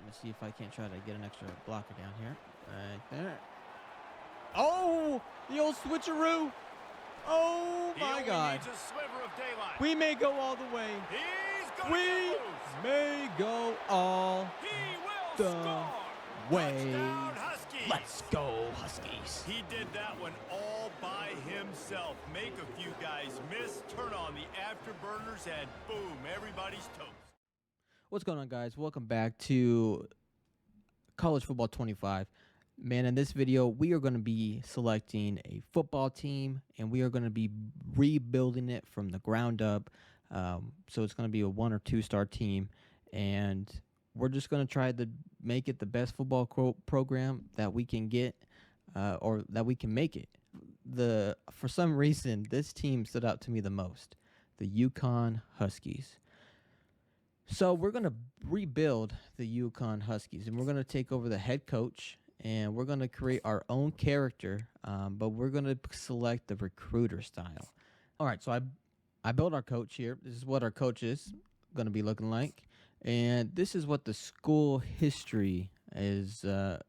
me see if I can't try to get an extra blocker down here. Right there. Oh, the old switcheroo. Oh, my God. Needs a sliver of daylight. We may go all the way. He's going We to lose. may go all He will the score. way. Touchdown, Huskies. Let's go, Huskies. He did that one all by himself. Make a few guys miss, turn on the afterburners, and boom, everybody's toast. What's going on, guys? Welcome back to College Football 25. Man, in this video, we are going to be selecting a football team, and we are going to be rebuilding it from the ground up. So it's going to be a 1 or 2 star team, and we're just going to try to make it the best football program that we can get, or that we can make it. For some reason, this team stood out to me the most, the UCONN Huskies. So we're going to rebuild the UCONN Huskies, and we're going to take over the head coach, and we're going to create our own character, but we're going to select the recruiter style. All right, so I built our coach here. This is what our coach is going to be looking like, and this is what the school history is for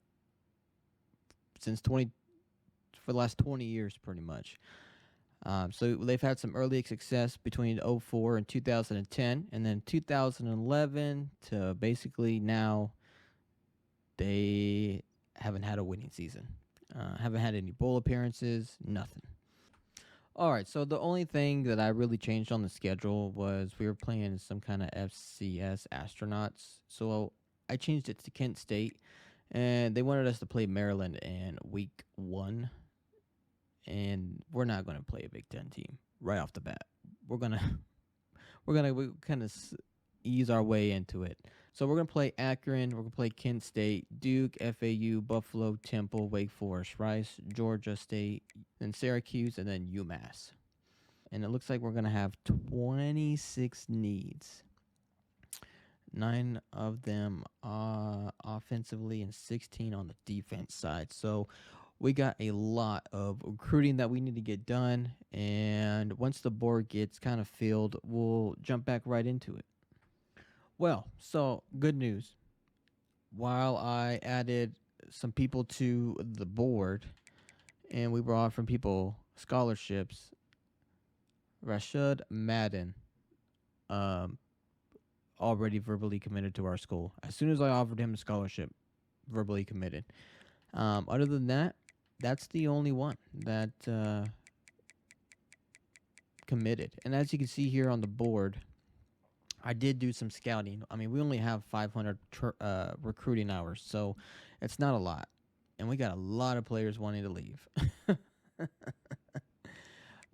the last 20 years, pretty much. So they've had some early success between 2004 and 2010, and then 2011 to basically now, they haven't had a winning season. Haven't had any bowl appearances, nothing. All right, so the only thing that I really changed on the schedule was we were playing some kind of FCS astronauts. So I changed it to Kent State, and they wanted us to play Maryland in week 1. And we're not going to play a Big Ten team right off the bat. We're gonna kind of ease our way into it. So we're gonna play Akron. We're gonna play Kent State, Duke, FAU, Buffalo, Temple, Wake Forest, Rice, Georgia State, then Syracuse, and then UMass. And it looks like we're gonna have 26 needs. 9 of them offensively and 16 on the defense side. So we got a lot of recruiting that we need to get done, and once the board gets kind of filled, we'll jump back right into it. Well, so good news. While I added some people to the board and we were offering people scholarships, Rashad Madden already verbally committed to our school. As soon as I offered him a scholarship, verbally committed. Other than that, that's the only one that committed. And as you can see here on the board, I did do some scouting. I mean, we only have 500 recruiting hours, so it's not a lot. And we got a lot of players wanting to leave.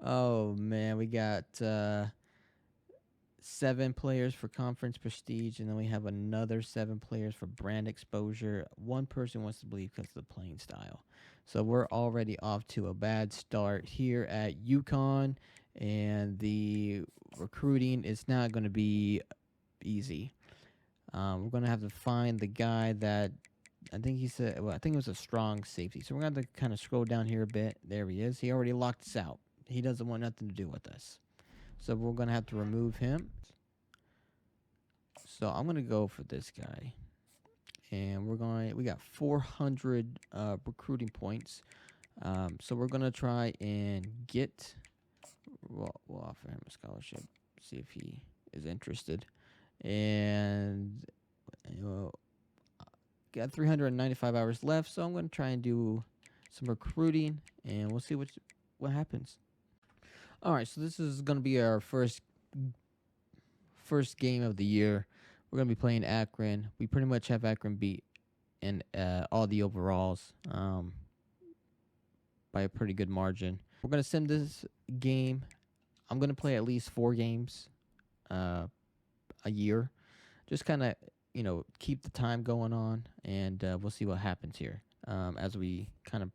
Oh, man, we got 7 players for conference prestige, and then we have another 7 players for brand exposure. One person wants to leave because of the playing style. So we're already off to a bad start here at UConn, and the recruiting is not going to be easy. We're going to have to find the guy that I think he said, well, I think it was a strong safety. So we're going to have to kind of scroll down here a bit. There he is. He already locked us out. He doesn't want nothing to do with us. So we're going to have to remove him. So I'm going to go for this guy. And we got 400 recruiting points. So we're going to try and we'll offer him a scholarship, see if he is interested. And got 395 hours left, so I'm going to try and do some recruiting, and we'll see what happens. All right, so this is going to be our first game of the year. We're going to be playing Akron. We pretty much have Akron beat in all the overalls by a pretty good margin. We're going to send this game. I'm going to play at least 4 games a year. Just kind of, keep the time going on, and we'll see what happens here as we kind of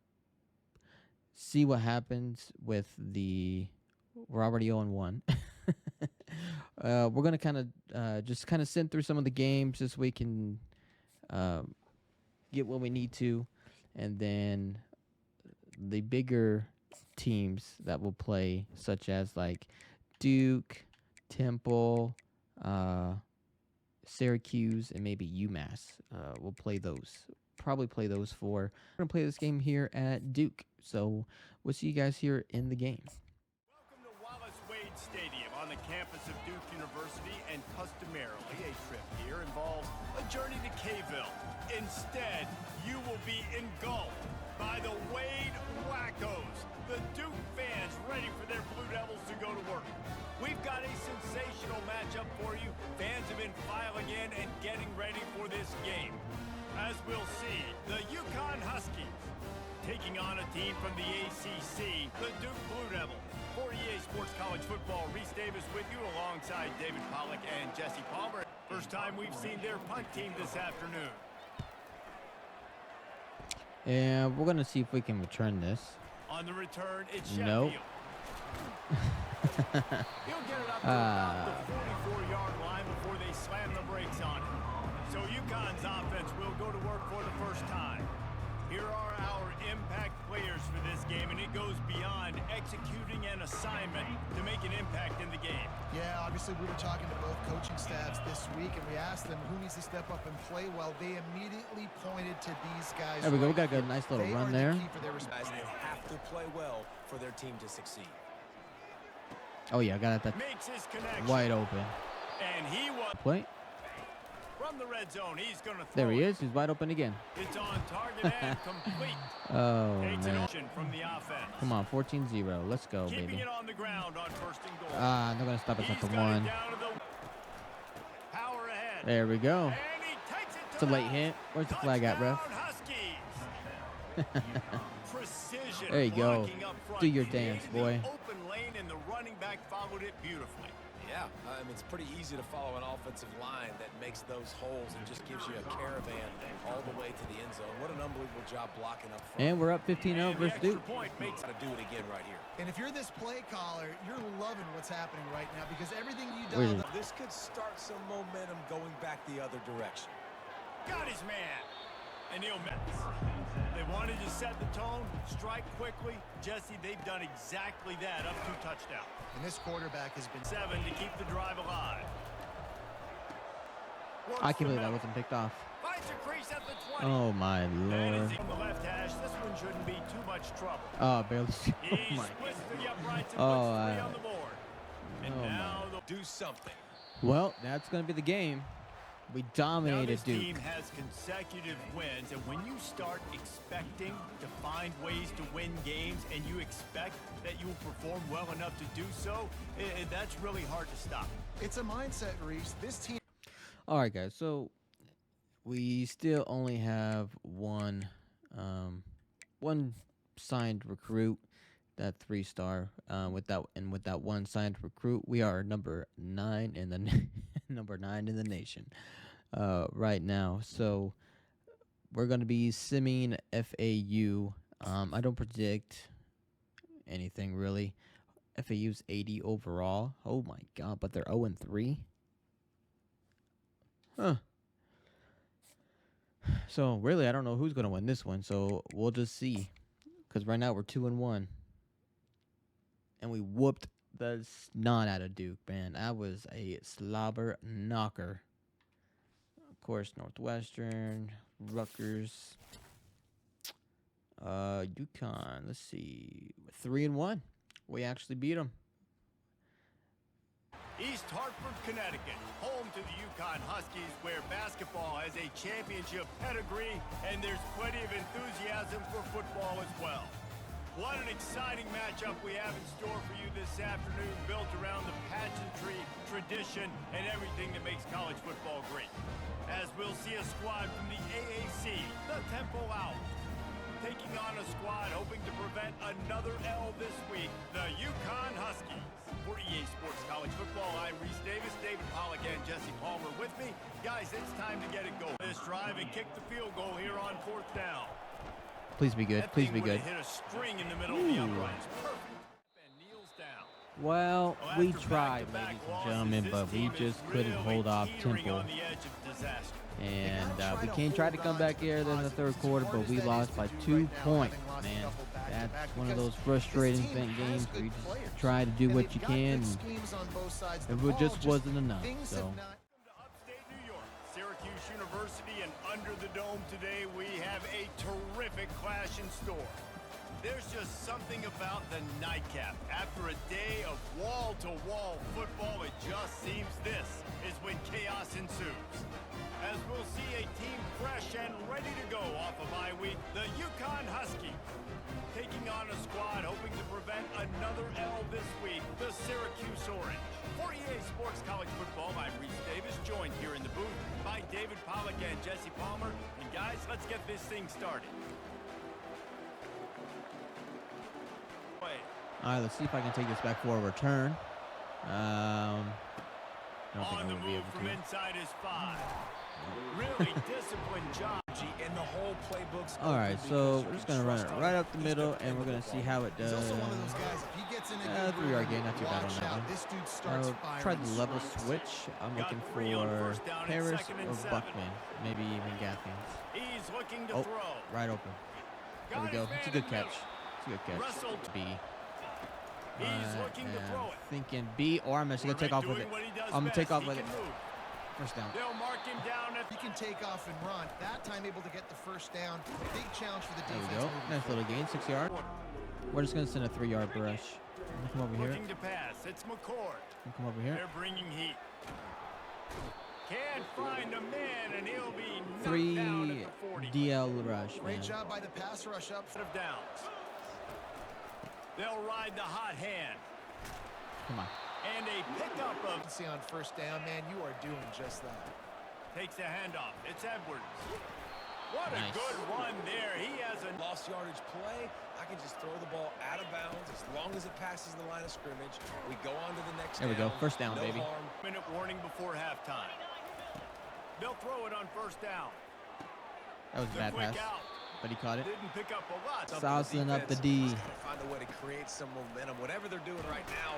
see what happens with we're already 0-1. We're going to kind of just send through some of the games this week and get what we need to. And then the bigger teams that will play, such as like Duke, Temple, Syracuse, and maybe UMass. We'll play those. Probably play those four. We're going to play this game here at Duke. So we'll see you guys here in the game. Welcome to Wallace Wade Stadium on the campus of Duke University, and customarily a trip here involves a journey to K-ville. Instead, you will be engulfed by the Wade Wackos, the Duke fans ready for their Blue Devils to go to work. We've got a sensational matchup for you. Fans have been filing in and getting ready for this game. As we'll see, the UCONN Huskies taking on a team from the ACC, the Duke Blue Devils. For EA Sports College Football, Reese Davis with you alongside David Pollack and Jesse Palmer. First time we've seen their punt team this afternoon. And we're going to see if we can return this. On the return, it's Sheffield. Nope. He'll get it up to about the 44-yard line before they slam the brakes on it. So UConn's offense will go to work for the first time. Here are our impact players for this game, and it goes beyond executing an assignment to make an impact in the game. Yeah, obviously we were talking to both coaching staffs this week, and we asked them who needs to step up and play well. They immediately pointed to these guys. There we go. We got a nice little run there. Guys, they have to play well for their team to succeed. Oh, yeah, I got that wide open. And he was Play. from the red zone. He's going to throw. There he is. He's wide open again. It's on target and complete. Oh, Takes an man. option from the offense. Come on, 14-0. Let's go, Keeping baby. it on the ground on first and goal. They're going to stop us at He's the got it one. down to the power ahead. There we go. And he takes it It's to a the late hit. Where's the flag at, ref? Touchdown, Huskies. Precision There you go. blocking up front, Do your creating dance, the boy. Open lane, and the running back followed it beautifully. Yeah, it's pretty easy to follow an offensive line that makes those holes and just gives you a caravan all the way to the end zone. What an unbelievable job blocking up front. And we're up 15-0 And the versus extra Duke. point makes Got to do it again right here. And if you're this play caller, you're loving what's happening right now because everything you Wait. do. This could start some momentum going back the other direction. got his man. And he'll miss. They wanted to set the tone, strike quickly. Jesse, they've done exactly that, up 2 touchdowns. And this quarterback has been 7 to keep the drive alive. Works I can't the believe that middle. wasn't picked off. Finds a crease at the 20. Oh, my And Lord. it's on the left hash. This one shouldn't be too much trouble. Oh, barely. Oh, He my. splits the uprights and Oh, puts 3 on the board. And oh, now Do something. Well, that's going to be the game. We Now dominated this Duke. team has consecutive wins, and when you start expecting to find ways to win games and you expect that you will perform well enough to do so, that's really hard to stop. It's a mindset, Reese. This team. All right, guys. So we still only have one signed recruit, that 3-star. With that one signed recruit, we are number 9 in the number 9 in the nation right now. So we're gonna be simming FAU. I don't predict anything really. FAU's 80 overall. Oh my God! But they're 0-3. Huh. So really, I don't know who's gonna win this one. So we'll just see. Because right now we're 2-1, and we whooped the snot out of Duke. Man, that was a slobber knocker. Of course, Northwestern, Rutgers, UConn. Let's see, 3-1. We actually beat them. East Hartford, Connecticut, home to the UConn Huskies, where basketball has a championship pedigree, and there's plenty of enthusiasm for football as well. What an exciting matchup we have in store for you this afternoon, built around the pageantry, tradition, and everything that makes college football great. As we'll see a squad from the AAC, the Temple Owls, taking on a squad hoping to prevent another L this week, the UConn Huskies. For EA Sports College Football, I'm Reese Davis, David Pollack, and Jesse Palmer with me. Guys, it's time to get it going. This drive and kick the field goal here on 4th down. Please be good. That Please thing be good. would've hit a string in the middle of the uprights. Perfect. And kneels down. Well, Well, we after tried, back-to-back ladies and losses, gentlemen, this but we team is just couldn't really hold off teetering Temple. on the edge of disaster. And we can't try to come back here in the third quarter, but we lost by 2 points, man. That's one of those frustrating games where you just try to do what you can, and it just wasn't enough. So Welcome to upstate New York, Syracuse University, and under the dome today, we have a terrific clash in store. There's just something about the nightcap. After a day of wall-to-wall football, it just seems this is when chaos ensues. As we'll see a team fresh and ready to go off a bye week, the UCONN Huskies. Taking on a squad hoping to prevent another L this week, the Syracuse Orange. For EA Sports College Football, I'm Reese Davis, joined here in the booth by David Pollack and Jesse Palmer. And guys, let's get this thing started. All right, let's see if I can take this back for a return. I don't think On I'm the going to be move able from to. inside his 5. Really disciplined job. And the whole playbook's All right, open so because we're you just can going to run it trust right him. up the He's middle, and we're dependable going to see on how it He's does. also one of those guys, if he gets in a good 3-yard groove gain, not too bad on watch that out, one. this dude starts Try firing the level strikes. switch. I'm Got looking 3 on for first down and Harris second and or 7. Buckman, maybe even Gathings. He's looking to Oh, throw. right open. There we Got go. his It's a man good in the catch. It's a good catch. Russell. B. He's looking to throw it. Thinking B, or I'm just going to take off with it. I'm going to take off with it. First down. They'll mark him down at He can take off and run. That time able to get the first down. Big challenge for the There defense. we go. moving Nice little gain, 6 yard. We're just going to send a 3-yard brush. I'm gonna come over here. looking to pass. It's McCord. Come over here. They're bringing heat. Can't find a man, and he'll be knocked 3 down at the 40. DL rush, man. Great job by the pass rush up. Of downs. They'll ride the hot hand. Come on. And a pickup of See on first down, man, you are doing just that. takes a handoff. It's Edwards. What Nice. a good run there. He has a Lost yardage play. I can just throw the ball out of bounds as long as it passes the line of scrimmage. We go on to the next There we go. down. First down, No baby. harm. minute warning before halftime. They'll throw it on first down. That was a The bad quick pass, out. but he caught it. Didn't pick up a lot. Saucing up the Defense D. has gotta find a way to create some momentum. Whatever they're doing right now,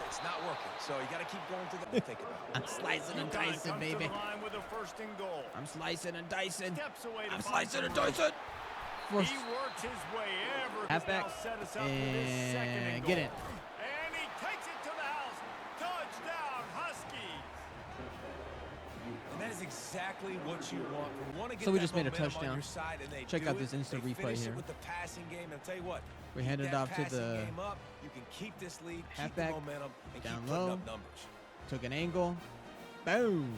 it's not working. So you got to keep going through the think about it. I'm slicing and UConn dicing, comes baby. to the line with a first and goal. I'm slicing and dicing. Steps away to I'm find slicing and some room. dicing. First He works his way ever. halfback Now set us up for this second and and goal. get it. And he takes it to the house. Touchdown, Huskies. And that is exactly what you want. You want to get So we that just made a momentum on touchdown. your side, and they Check do out it. this instant They replay finish it here. with the passing game. And I'll tell you what, We keep handed it that off to passing the game up. You can keep this lead, keep halfback, the momentum, and down keep putting low. up numbers. Took an angle. Boom.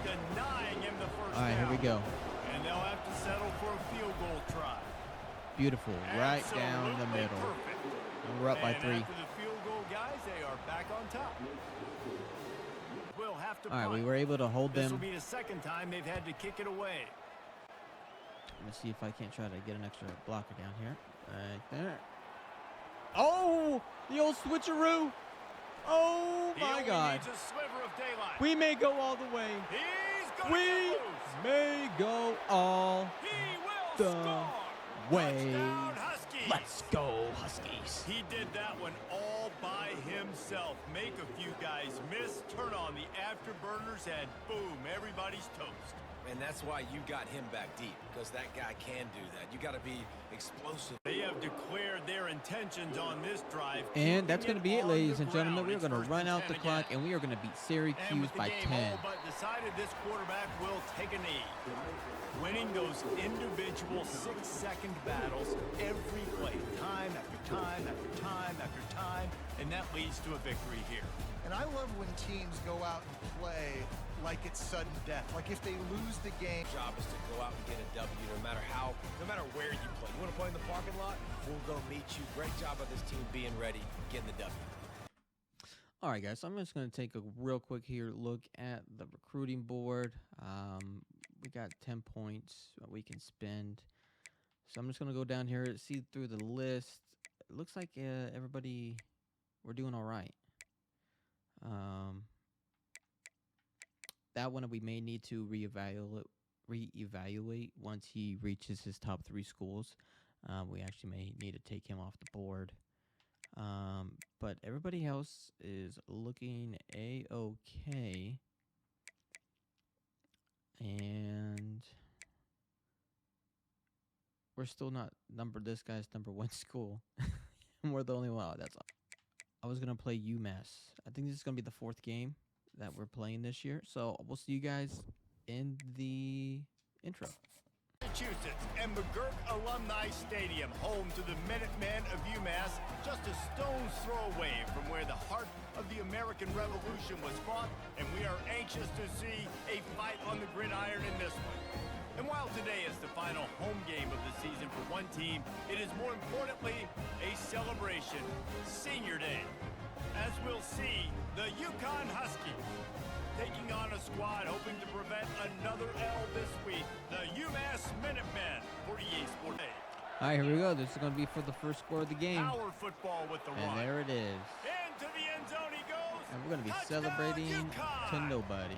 Denying him the first All right, here we down. go. And they'll have to settle for a field goal try. Beautiful. Right down the Absolutely middle. perfect. And we're up by And 3. after the field goal, guys, they are back on top. We'll have to All right, punt. we were able to hold This will them. be the second time they've had to kick it away. Let me see if I can't try to get an extra blocker down here. Right there. Oh, the old switcheroo. Oh, He my only God. needs a sliver of daylight. We may go all the way. He's going to We get loose. may go all He will the score. way. Touchdown, Huskies. Let's go, Huskies. He did that one all by himself. Make a few guys miss, turn on the afterburners, and boom, everybody's toast. And that's why you got him back deep, because that guy can do that. You got to be explosive. They have declared their intentions on this drive. And that's keeping going to be it, on ladies the and gentlemen. ground. We're It's going to first run and out the 10 clock, again. and we are going to beat And Syracuse with the by game 10. all but decided, this quarterback will take a knee. Winning those individual 6-second battles every play, time after time after time after time, and that leads to a victory here. And I love when teams go out and play like it's sudden death. Like if they lose the game. Job is to go out and get a W, no matter where you play. You want to play in the parking lot? We'll go meet you. Great job of this team being ready, getting the W. All right, guys. So I'm just going to take a real quick here look at the recruiting board. We got 10 points that we can spend. So I'm just going to go down here, see through the list. It looks like everybody, we're doing all right. That one we may need to reevaluate once he reaches his top 3 schools. We actually may need to take him off the board. But everybody else is looking a-okay. And we're still not numbered. This guy's number 1 school. And we're the only one. Oh, that's all. I was going to play UMass. I think this is going to be the 4th game that we're playing this year. So we'll see you guys in the intro. Massachusetts and McGurk Alumni Stadium, home to the Minutemen of UMass, just a stone's throw away from where the heart of the American Revolution was fought, and we are anxious to see a fight on the gridiron in this one. And while today is the final home game of the season for one team, it is more importantly a celebration, Senior Day. As we'll see, the UCONN Huskies taking on a squad hoping to prevent another L this week, the UMass Minutemen for EA Sports. All right, here we go. This is going to be for the first score of the game. Power football with the And run. there it is. Into the end zone he goes. And we're going to be Touchdown, celebrating to UConn. nobody.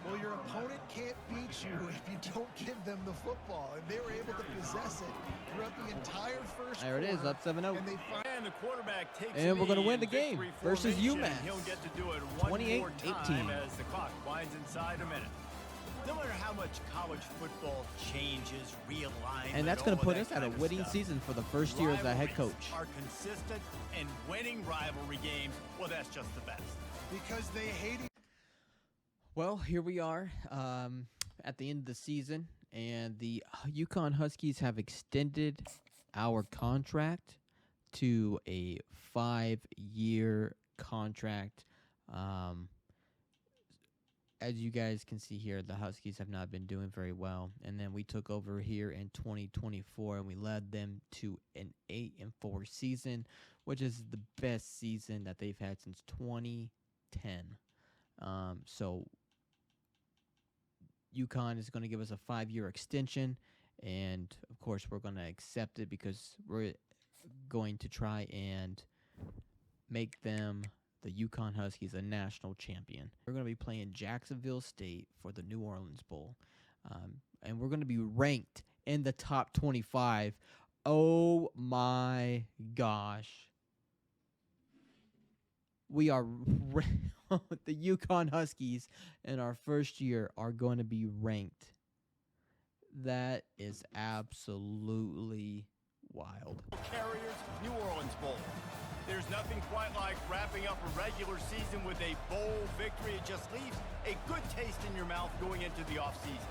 Well, your opponent can't beat you if you don't give them the football, and they were able to possess it throughout the entire first There it is, quarter, up 7-0. and they And the quarterback takes And we're going gonna to win the game versus UMass. He'll get to do it one more 28-18. time as the clock winds inside a minute. No matter how much college football changes, realigns, And that's going to put us at a winning season for the first year as a head coach. Are consistent and winning rivalry games. Well, that's just the best. because they hate each Well, here we are at the end of the season, and the UConn Huskies have extended our contract to a 5-year contract. As you guys can see here, the Huskies have not been doing very well, and then we took over here in 2024, and we led them to an 8-4 season, which is the best season that they've had since 2010. So UConn is going to give us a 5-year extension, and of course we're going to accept it because we're going to try and make them, the UConn Huskies, a national champion. We're going to be playing Jacksonville State for the New Orleans Bowl, and we're going to be ranked in the top 25. Oh my gosh. We are the UConn Huskies in our first year are going to be ranked. That is absolutely wild. Carriers, New Orleans Bowl. There's nothing quite like wrapping up a regular season with a bowl victory. It just leaves a good taste in your mouth going into the offseason.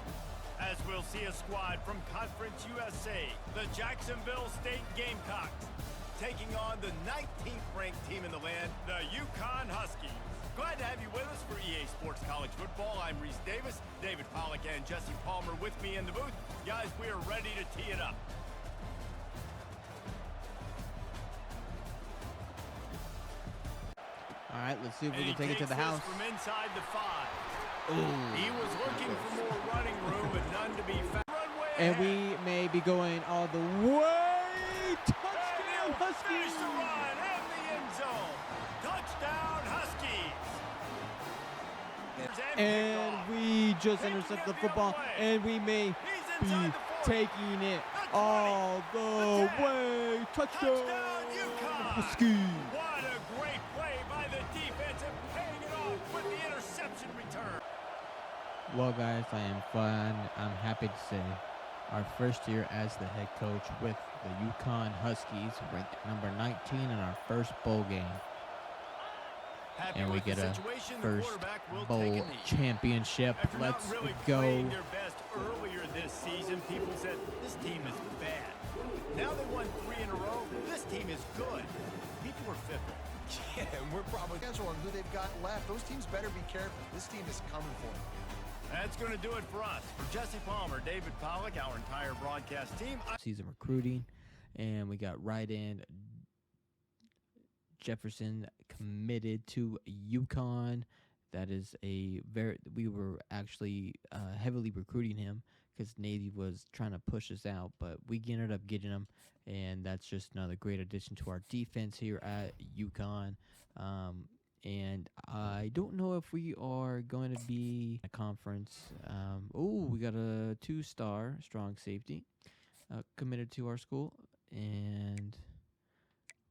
As we'll see a squad from Conference USA, the Jacksonville State Gamecocks, taking on the 19th ranked team in the land, the UCONN Huskies. Glad to have you with us for EA Sports College Football. I'm Reese Davis, David Pollack, and Jesse Palmer with me in the booth. Guys, we are ready to tee it up. All right, let's see if we And can take it to takes the this house. from inside the 5. Ooh. He was looking for more running room, but none to be found. Runway And ahead. we may be going all the way. Touchdown, And he'll finish Huskies! the run in the end zone. Touchdown, Huskies. And we just Taking intercepted it the the football, other way. and we may He's be inside the 40. taking it The 20, all the 10. way. Touchdown, Touchdown, UConn. Huskies! What a great play by the defense and paying it off with the interception return. Well, guys, I am fun. I'm happy to say our first year as the head coach with the UConn Huskies, ranked number 19 in our first bowl game. Happy And we with the get a situation, the first quarterback will take bowl a knee. championship. After not Let's really go. playing their best earlier this season, people said this team is bad. Now they won 3 in a row. This team is good. People are fickle. Yeah, and we're probably schedule and who they've got left. Those teams better be careful. This team is coming for them. That's going to do it for us. For Jesse Palmer, David Pollack, our entire broadcast team. Season recruiting, and we got right in Jefferson committed to UConn. That is a we were actually heavily recruiting him because Navy was trying to push us out, but we ended up getting him, and that's just another great addition to our defense here at UConn. And I don't know if we are going to be a conference. We got a 2-star strong safety committed to our school, and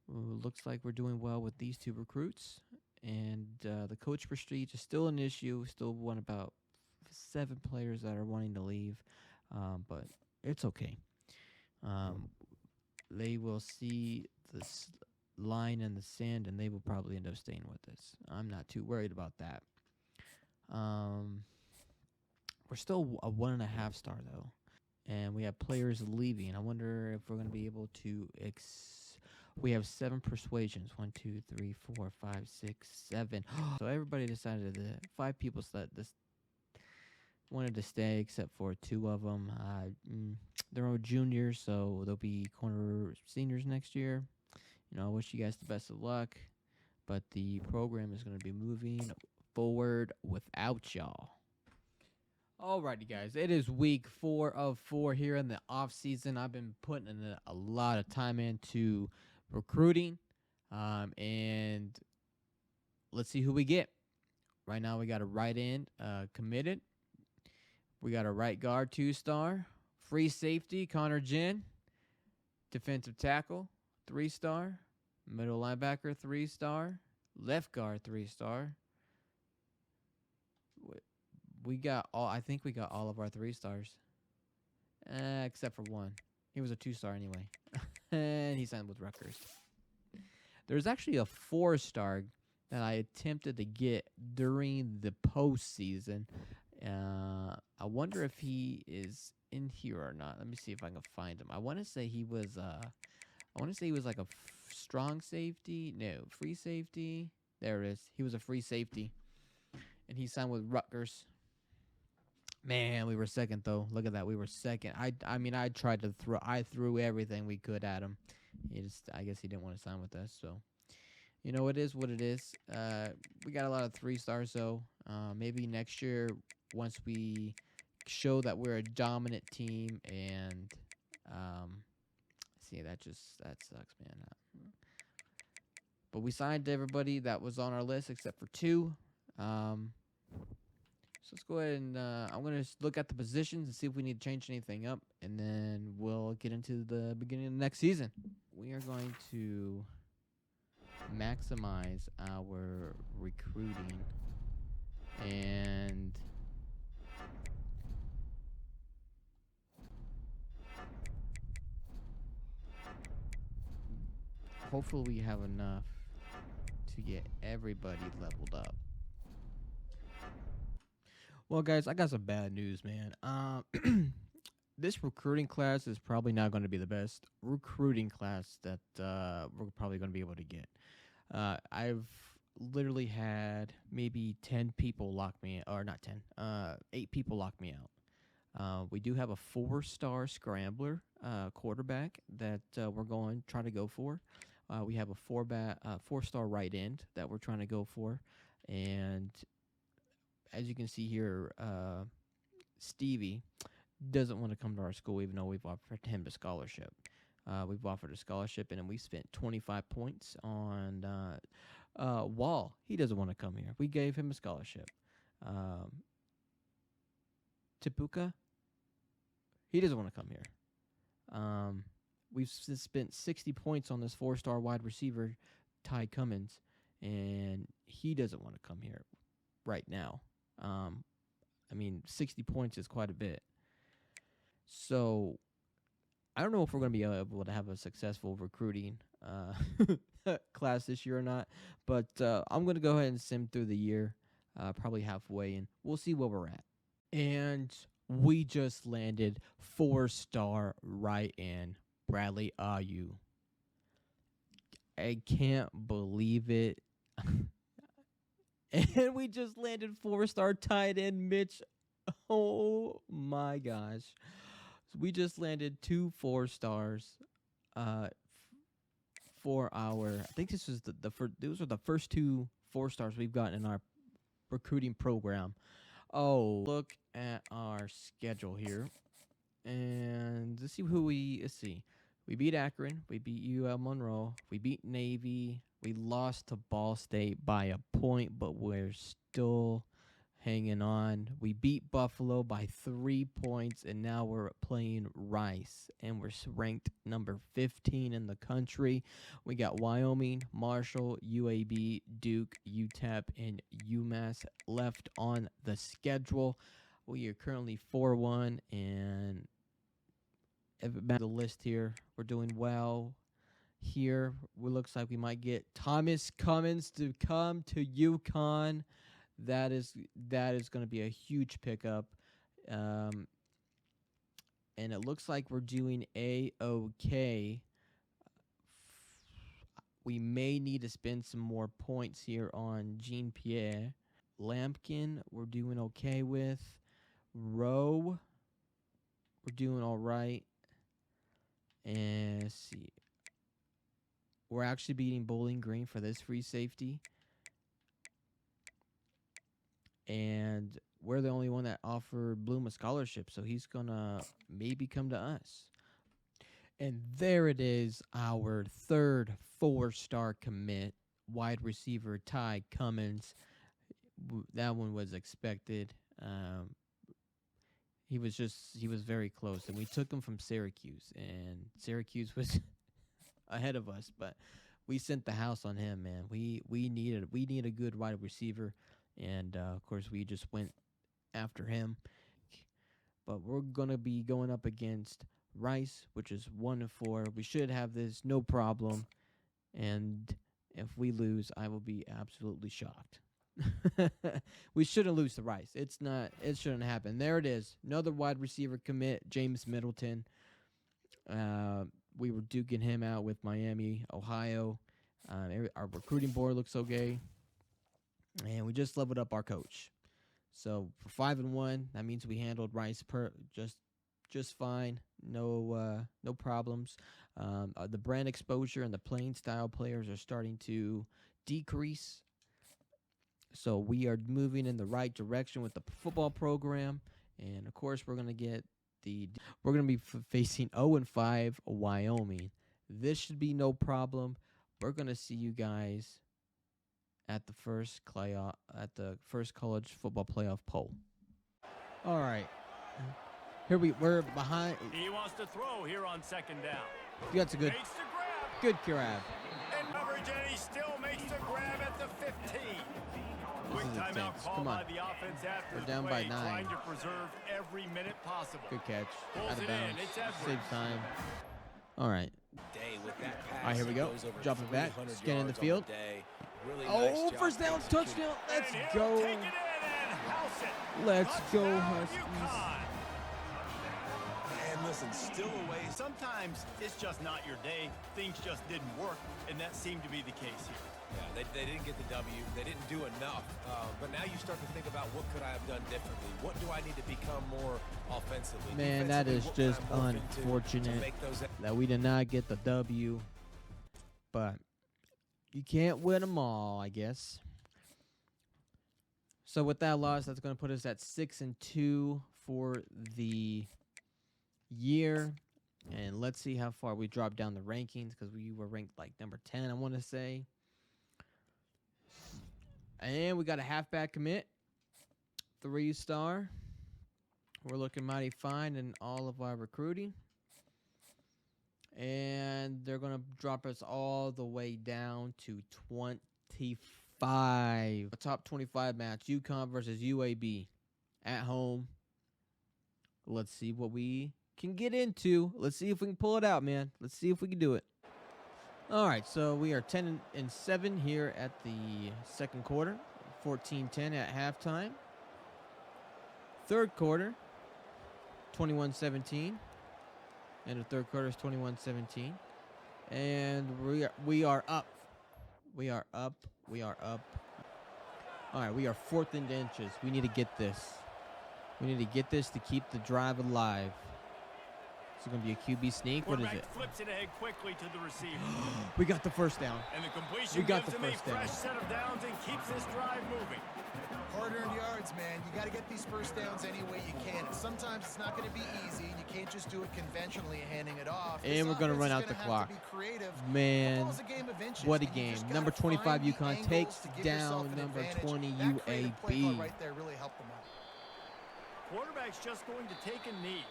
looks like we're doing well with these 2 recruits. And the coach prestige is still an issue. Still want about 7 players that are wanting to leave, but it's okay. They will see this line in the sand, and they will probably end up staying with us. I'm not too worried about that. We're still a 1.5 star though, and we have players leaving. I wonder if we're going to be able to. We have 7 persuasions. 1, 2, 3, 4, 5, 6, 7. So everybody decided that 5 people wanted to stay, except for 2 of them. They're all juniors, so they'll be corner seniors next year. I wish you guys the best of luck, but the program is going to be moving forward without y'all. Alrighty, guys. It is week 4 of 4 here in the off season. I've been putting in a lot of time into recruiting, and let's see who we get. Right now, we got a right end committed. We got a right guard 2-star, free safety Connor Jin, defensive tackle 3-star, middle linebacker 3-star, left guard 3-star. We got all. I think we got all of our 3-stars, except for one. He was a 2-star anyway, and he signed with Rutgers. There's actually a 4-star that I attempted to get during the postseason. I wonder if he is in here or not. Let me see if I can find him. I want to say he was. Like a strong safety. No, free safety. There it is. He was a free safety, and he signed with Rutgers. Man, we were second though. Look at that, we were second. I mean, I tried to throw. I threw everything we could at him. I guess he didn't want to sign with us. So, it is what it is. We got a lot of 3-stars though. Maybe next year, once we show that we're a dominant team, and see that sucks, man. But we signed everybody that was on our list except for 2. So let's go ahead and I'm going to look at the positions and see if we need to change anything up, and then we'll get into the beginning of the next season. We are going to maximize our recruiting, and hopefully we have enough to get everybody leveled up. Well, guys, I got some bad news, man. This recruiting class is probably not going to be the best recruiting class that we're probably going to be able to get. I've literally had maybe 10 people lock me, or not 10, 8 people lock me out. We do have a 4-star scrambler quarterback that we're trying to go for. We have a 4-star right end that we're trying to go for, and as you can see here, Stevie doesn't want to come to our school, even though we've offered him a scholarship. We've offered a scholarship, and then we spent 25 points on Wall. He doesn't want to come here. We gave him a scholarship. Tipuca, he doesn't want to come here. We've spent 60 points on this 4-star wide receiver, Ty Cummins, and he doesn't want to come here right now. 60 points is quite a bit. So I don't know if we're going to be able to have a successful recruiting class this year or not, but I'm going to go ahead and sim through the year, probably halfway, and we'll see where we're at. And we just landed 4-star right end, Bradley Ayu. I can't believe it. And we just landed 4-star tight end Mitch. Oh my gosh. So we just landed 2 4-stars for our, I think this was those are the first 2 4-stars we've gotten in our recruiting program. Oh, look at our schedule here. And let's see. We beat Akron. We beat UL Monroe. We beat Navy. We lost to Ball State by a point, but we're still hanging on. We beat Buffalo by 3 points, and now we're playing Rice, and we're ranked number 15 in the country. We got Wyoming, Marshall, UAB, Duke, UTEP, and UMass left on the schedule. We are currently 4-1, and the list here, we're doing well. Here, it looks like we might get Thomas Cummins to come to UConn. That is going to be a huge pickup. And it looks like we're doing A-OK. We may need to spend some more points here on Jean-Pierre. Lampkin, we're doing okay with. Rowe, we're doing all right. And let's see. We're actually beating Bowling Green for this free safety. And we're the only one that offered Bloom a scholarship, so he's going to maybe come to us. And there it is, our third 4-star commit, wide receiver Ty Cummins. That one was expected. He was very close, and we took him from Syracuse, and Syracuse was ahead of us, but we sent the house on him, man. We need a good wide receiver, and of course we just went after him. But we're gonna be going up against Rice, which is 1-4. We should have this no problem, and if we lose, I will be absolutely shocked. We shouldn't lose to Rice. It shouldn't happen. There it is. Another wide receiver commit, James Middleton. We were duking him out with Miami, Ohio. Our recruiting board looks okay. And we just leveled up our coach. So for 5-1, that means we handled Rice just fine. No problems. The brand exposure and the playing style players are starting to decrease. So we are moving in the right direction with the football program, and of course we're gonna be facing 0-5 Wyoming. This should be no problem. We're gonna see you guys at the first college football playoff poll. All right, we're behind. He wants to throw here on 2nd down. That's a good grab. And coverage, and he still makes the grab at the 15. Quick This is timeout intense. call Come on. by the offense after We're the down play, by 9. trying to preserve every minute possible. Good catch. Pulls Out of it bounds. in. It's Edwards. Saves time. All right. Day with that pass. All right, here we go. He goes over Drop it back. 300 Scanning the yards on field. day. Really Oh, nice job first down, executing. touchdown. Let's And he'll go. take it in and house it. Let's go, Touchdown, Huskies. UConn. And listen, still away. Sometimes it's just not your day. Things just didn't work, and that seemed to be the case here. Yeah, they didn't get the W. They didn't do enough. But now you start to think about, what could I have done differently? What do I need to become more offensively? Man, that is Defensively, what just can I morph into to unfortunate make those that we did not get the W. But you can't win them all, I guess. So with that loss, that's going to put us at 6-2 for the year. And let's see how far we drop down the rankings, because we were ranked like number 10, I want to say. And we got a halfback commit, 3-star. We're looking mighty fine in all of our recruiting. And they're going to drop us all the way down to 25. A top 25 match, UConn versus UAB at home. Let's see what we can get into. Let's see if we can pull it out, man. Let's see if we can do it. All right, so we are 10-7 here at the second quarter, 14-10 at halftime. Third quarter, 21-17. And the third quarter is 21-17. And we are up. We are up. All right, we are 4th and inches. We need to get this. We need to get this to keep the drive alive. Is it going to be a QB sneak? What is it? Flips it ahead quickly to the receiver. We got the first down. And the completion We got gives the him first a down. fresh set of downs and keeps this drive moving. Hard-earned yards, man. You got to get these first downs any way you can. And sometimes it's not going to be easy. You can't just do it conventionally, handing it off. And we're going to run out the clock. Man, what a game. Number 25 UConn takes down number 20 UAB. Right there really helped them out. Quarterback's just going to take a knee.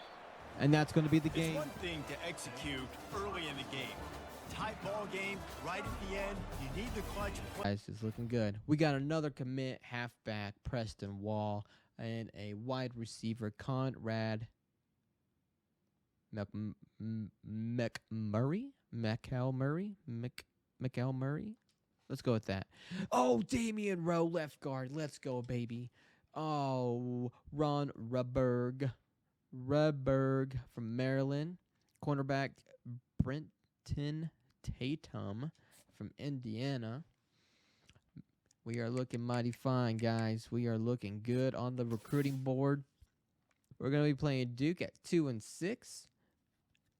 And that's going to be the It's game. one thing to execute early in the game. Tight ball game, right at the end. You need the clutch play. Guys, it's looking good. We got another commit, halfback, Preston Wall, and a wide receiver, Conrad McElmurray. Let's go with that. Oh, Damian Rowe, left guard. Let's go, baby. Oh, Ron Rudberg from Maryland. Cornerback Brenton Tatum from Indiana. We are looking mighty fine, guys. We are looking good on the recruiting board. We're going to be playing Duke at 2-6.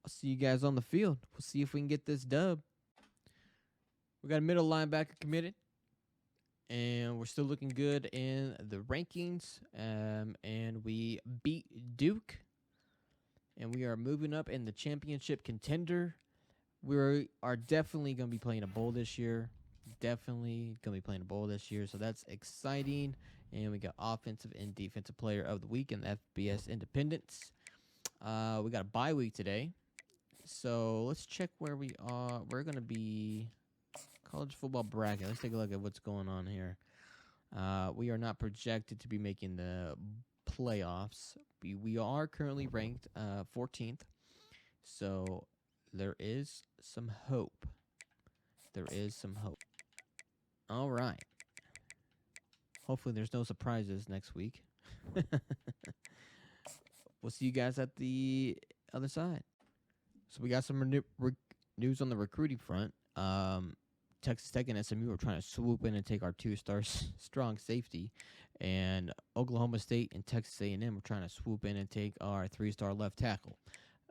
I'll see you guys on the field. We'll see if we can get this dub. We got a middle linebacker committed. And we're still looking good in the rankings. And we beat Duke. And we are moving up in the championship contender. We are definitely going to be playing a bowl this year. So that's exciting. And we got offensive and defensive player of the week in the FBS Independence. We got a bye week today. So let's check where we are. We're going to be college football bracket. Let's take a look at what's going on here. We are not projected to be making the playoffs. We are currently ranked 14th. So there is some hope. All right. Hopefully there's no surprises next week. We'll see you guys at the other side. So we got some news on the recruiting front. Texas Tech and SMU are trying to swoop in and take our 2-star strong safety. And Oklahoma State and Texas A&M are trying to swoop in and take our 3-star left tackle.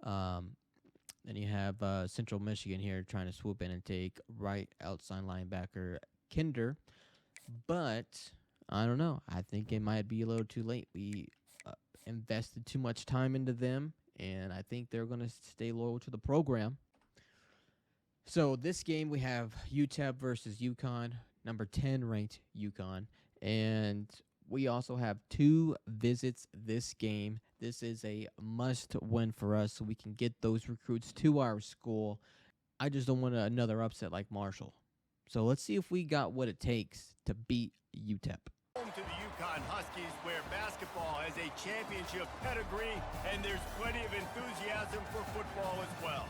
Then you have Central Michigan here trying to swoop in and take right outside linebacker Kinder. But I don't know. I think it might be a little too late. We invested too much time into them, and I think they're going to stay loyal to the program. So this game we have UTEP versus UConn, number 10 ranked UConn. And we also have 2 visits this game. This is a must-win for us so we can get those recruits to our school. I just don't want another upset like Marshall. So let's see if we got what it takes to beat UTEP. Home to the UConn Huskies, where basketball has a championship pedigree, and there's plenty of enthusiasm for football as well.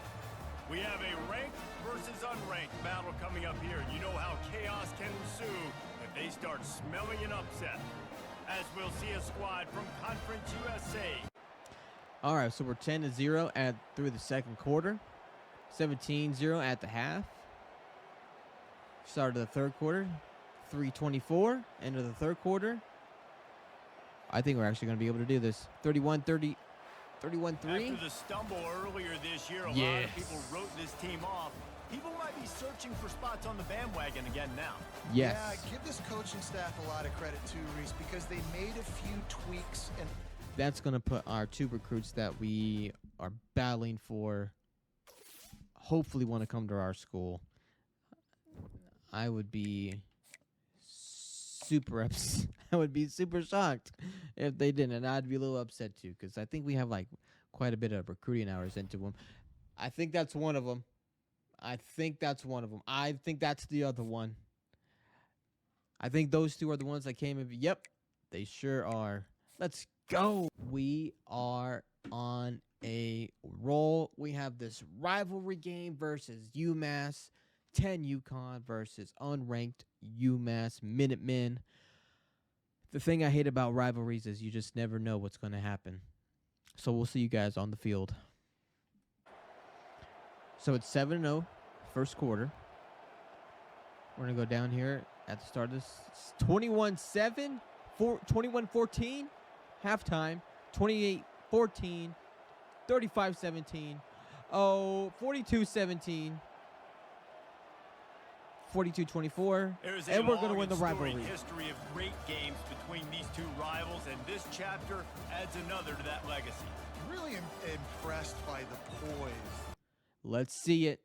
We have a ranked versus unranked battle coming up here. You know how chaos can ensue if they start smelling an upset. As we'll see a squad from Conference USA. All right, so we're 10-0 through the second quarter, 17-0 at the half. Start of the third quarter, 3:24. End of the third quarter. I think we're actually going to be able to do this. 31-3. After the stumble earlier this year, a lot of people wrote this team off. People might be searching for spots on the bandwagon again now. Yes. Yeah, give this coaching staff a lot of credit too, Reese, because they made a few tweaks. And that's going to put our 2 recruits that we are battling for hopefully want to come to our school. I would be super upset. I would be super shocked if they didn't, and I'd be a little upset too because I think we have like quite a bit of recruiting hours into them. I think that's one of them. I think that's the other one. I think those 2 are the ones that came in. Yep, they sure are. Let's go. We are on a roll. We have this rivalry game versus UMass. 10 UConn versus unranked UMass Minutemen. The thing I hate about rivalries is you just never know what's going to happen. So we'll see you guys on the field. So it's 7-0, first quarter. We're going to go down here at the start of this. 21-7, 21-14, halftime, 28-14, 35-17, 42-17. 42-24, and we're going to win the rivalry. History of great games between these 2 rivals, and this chapter adds another to that legacy. really impressed by the poise. Let's see it.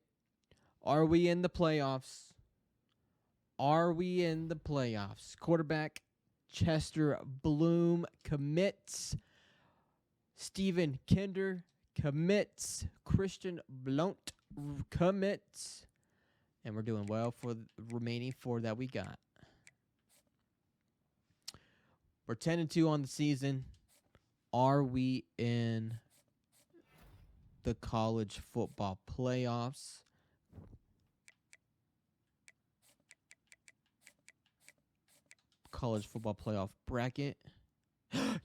Are we in the playoffs? Quarterback Chester Bloom commits. Stephen Kinder commits. Christian Blount commits. And we're doing well for the remaining 4 that we got. We're 10-2 on the season. Are we in the college football playoffs? College football playoff bracket.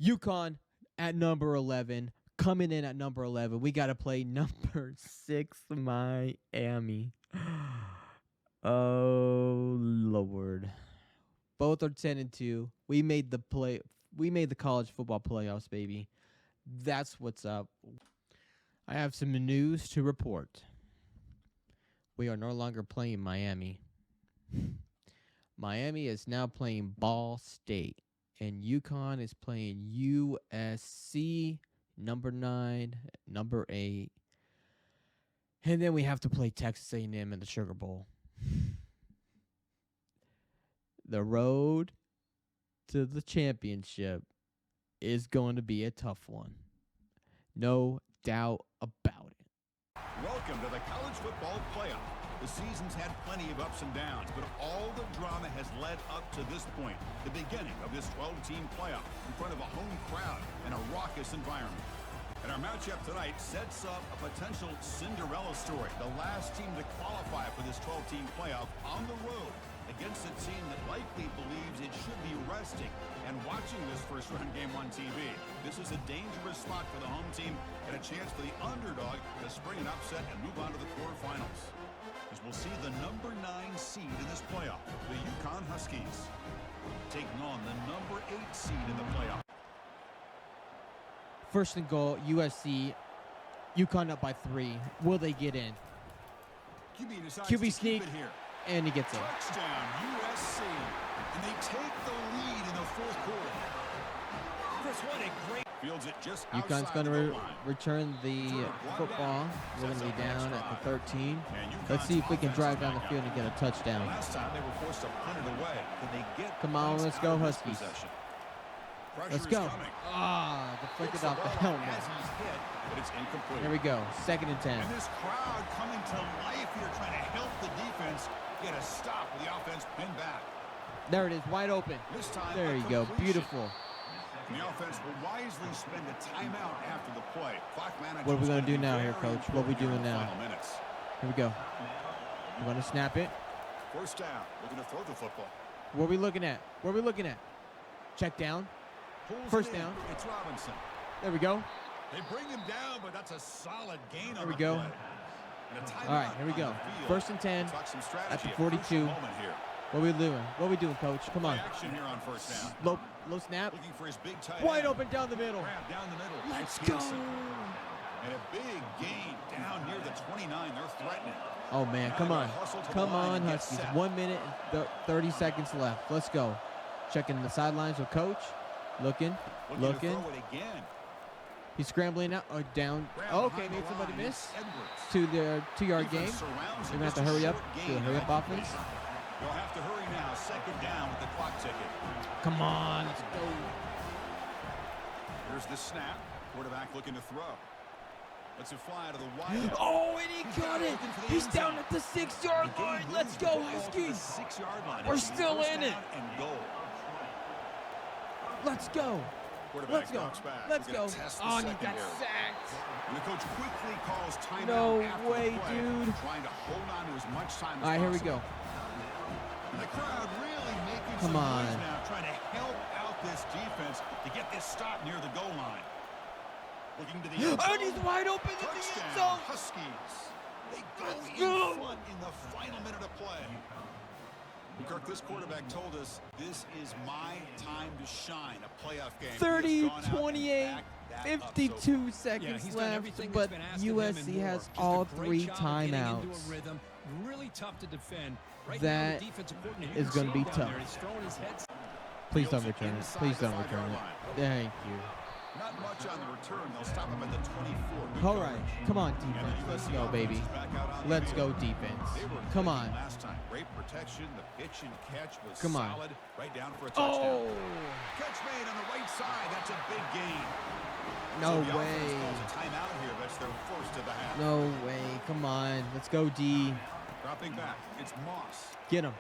UConn at number 11. Coming in at number 11. We got to play number 6, Miami. Oh, Lord. Both are 10-2. We made the college football playoffs, baby. That's what's up. I have some news to report. We are no longer playing Miami. Miami is now playing Ball State, and UConn is playing USC, number 9, number 8. And then we have to play Texas A&M in the Sugar Bowl. The road to the championship is going to be a tough one. No doubt about it. Welcome to the college football playoff. The season's had plenty of ups and downs, but all the drama has led up to this point, the beginning of this 12-team playoff in front of a home crowd and a raucous environment. And our matchup tonight sets up a potential Cinderella story, the last team to qualify for this 12-team playoff on the road against a team that likely believes it should be resting and watching this first-round game on TV. This is a dangerous spot for the home team and a chance for the underdog to spring an upset and move on to the quarterfinals. As we'll see the number 9 seed in this playoff, the UConn Huskies, taking on the number 8 seed in the playoff. First and goal, USC. UConn up by 3. Will they get in? QB sneak, and he gets in. Touchdown, USC. And they take the lead in the fourth quarter. Chris, what a great... Fields it just UConn's going to return the football. We're going to be down at the 13. Let's see if we can drive down the field and get a touchdown. Last time they were forced to punt it away. Can they get Come on, let's go Huskies. Let's go. Deflected off the helmet. But it's incomplete. There we go. 2nd and 10. And this crowd coming to life here, trying to help the defense get a stop with the offense pinned back. There it is, wide open. This time, there you go. Beautiful. And the offense will wisely spend a timeout after the play. What are we going to do now here, Coach? What are we doing now? Here we go. We're going to snap it. First down. We're going to throw the football. What are we looking at? What are we looking at? Check down. First down. It's Robinson. There we go. They bring him down, but that's a solid gain. There we go. All right, here we go. 1st and 10 at the 42. What are we doing? What are we doing, Coach? Come on. Action here on first down. Low snap. Looking for his big tight wide end. open down the middle. Down the middle. Let's go. And a big gain down near the 29. They're threatening. Oh, man. Come on. Come on, Huskies. 1 minute and 30 seconds left. Let's go. Checking the sidelines with Coach. Looking. He's scrambling out. Down. Okay, maybe somebody missed. To their 2-yard game. They're going to have to hurry up. Do a hurry-up offense. They'll have to hurry now. 2nd down with the clock ticking. Come on. Let's go. Here's the snap. Quarterback looking to throw. Lets it fly out of the wide. Oh, and he got it. He's down at the 6-yard line. Let's go, Huskies. 6-yard line. We're still in it. And goal. Let's go. Let's go. Let's go. Oh, and he got sacked. And the coach quickly calls timeout. No after way, the play, dude. Trying to hold on to as much time as All right, here we possible. go. And the crowd really making Come some on. noise now, trying to help out this defense to get this stop near the goal line. Looking to the end zone. And he's wide open in the end Touchdown, zone. Huskies. They go go. in front in the final minute of play. And Kirk, this quarterback told us this is my time to shine. A playoff game. 30, 28, 52 seconds left, but USC has all 3 timeouts. Really tough to defend. That is going to be tough. Please don't return it. Please don't return it. Thank you. Not much on the return. They'll stop him at the 24. All right. Come on, defense. Let's go, baby. Let's go, defense. Come on. Last time, great protection. The pitch and catch was Come on. solid. Right down for a touchdown. Oh! Catch made on the right side. That's a big gain. No So the way. offense calls a timeout here. That's their first of the half. No way. Come on. Let's go, D. Dropping back. It's Moss. Get him.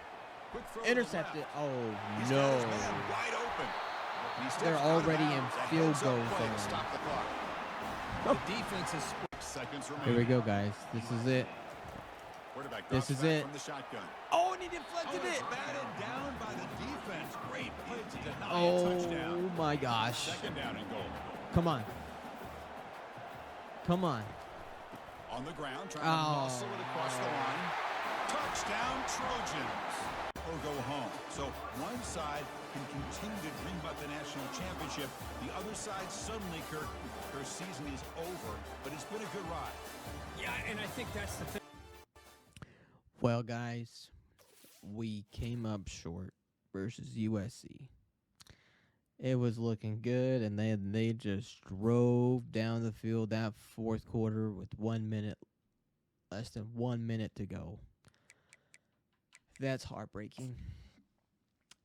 Quick throw to the Intercepted. left. Oh, He's got his man no. wide open. He steps They're out of already in bounds. A field heads-up goal play to zone. Stop the clock. The defense is... Seconds remaining. Here we go, guys. This is it. Quarterback This drops is back it. from the shotgun. Oh, and he deflected It's it. batted down by the defense. Great play to deny a Oh touchdown. my gosh. Second down and goal. Come on. Come on. On the ground, trying to muscle it across the line. Touchdown, Trojans. Or go home. So one side can continue to dream about the national championship. The other side suddenly, Kirk, their season is over. But it's been a good ride. Yeah, and I think that's the thing. Well, guys, we came up short versus USC. It was looking good, and they just drove down the field that fourth quarter with 1 minute, less than 1 minute to go. That's heartbreaking.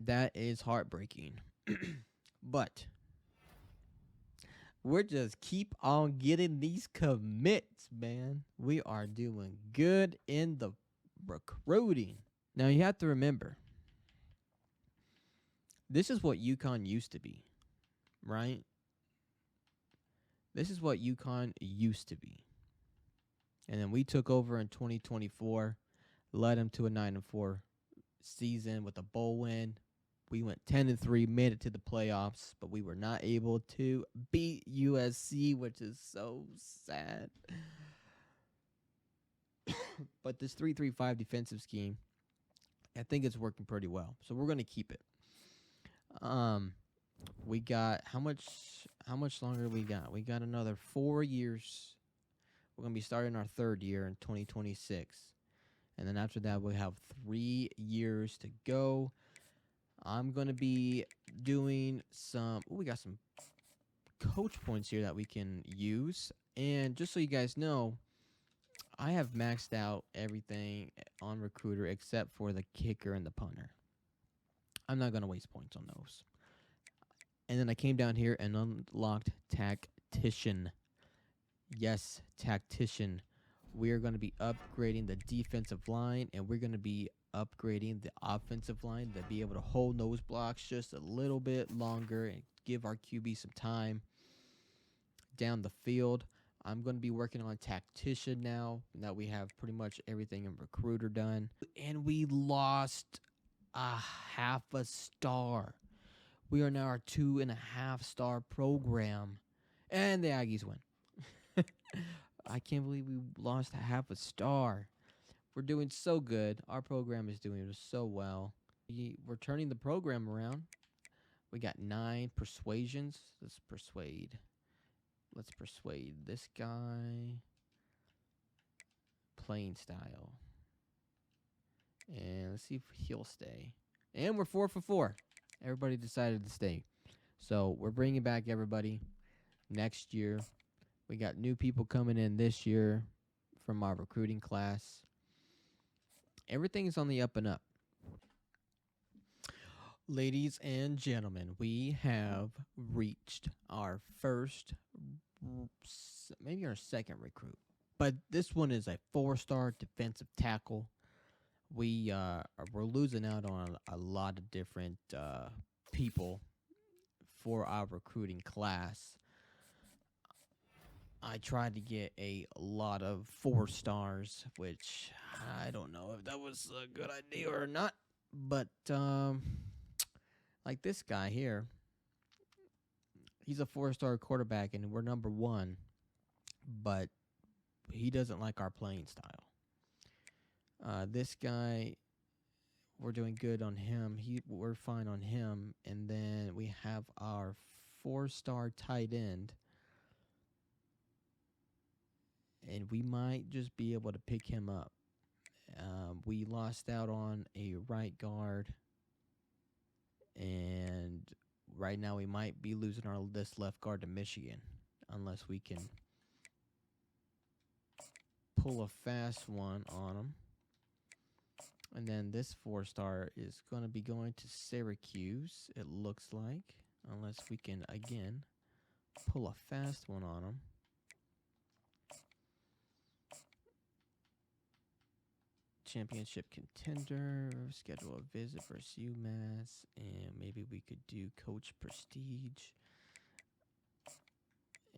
That is heartbreaking. But we're just keep on getting these commits, man. We are doing good in the recruiting. Now, you have to remember, this is what UConn used to be, right? This is what UConn used to be. And then we took over in 2024, led them to a 9-4 season with a bowl win. We went 10-3, made it to the playoffs, but we were not able to beat USC, which is so sad. But this 3-3-5 defensive scheme, I think it's working pretty well. So we're going to keep it. We got how much longer we got? We got another 4 years. We're going to be starting our third year in 2026. And then after that, we have 3 years to go. I'm going to be doing some... we got some coach points here that we can use. And just so you guys know, I have maxed out everything on Recruiter except for the kicker and the punter. I'm not going to waste points on those. And then I came down here and unlocked Tactician. Yes, Tactician. We're going to be upgrading the defensive line, and we're going to be upgrading the offensive line to be able to hold those blocks just a little bit longer and give our QB some time down the field. I'm going to be working on Tactician now that we have pretty much everything in Recruiter done. And we lost a half a star. We are now a 2.5-star program. And the Aggies win. I can't believe we lost a half a star. We're doing so good. Our program is doing so well. We're turning the program around. We got 9 persuasions. Let's persuade this guy. Playing style. And let's see if he'll stay. And we're 4 for 4. Everybody decided to stay. So we're bringing back everybody next year. We got new people coming in this year from our recruiting class. Everything's on the up and up. Ladies and gentlemen, we have reached our first, maybe our second recruit. But this one is a 4-star defensive tackle. We're losing out on a lot of different people for our recruiting class. I tried to get a lot of 4 stars, which I don't know if that was a good idea or not. But like this guy here, he's a 4-star quarterback, and we're number 1. But he doesn't like our playing style. This guy, we're doing good on him. We're fine on him. And then we have our 4-star tight end. And we might just be able to pick him up. We lost out on a right guard. And right now we might be losing this left guard to Michigan. Unless we can pull a fast one on him. And then this 4-star is going to be going to Syracuse, it looks like. Unless we can, again, pull a fast one on him. Championship contender, schedule a visit versus UMass, and maybe we could do Coach Prestige.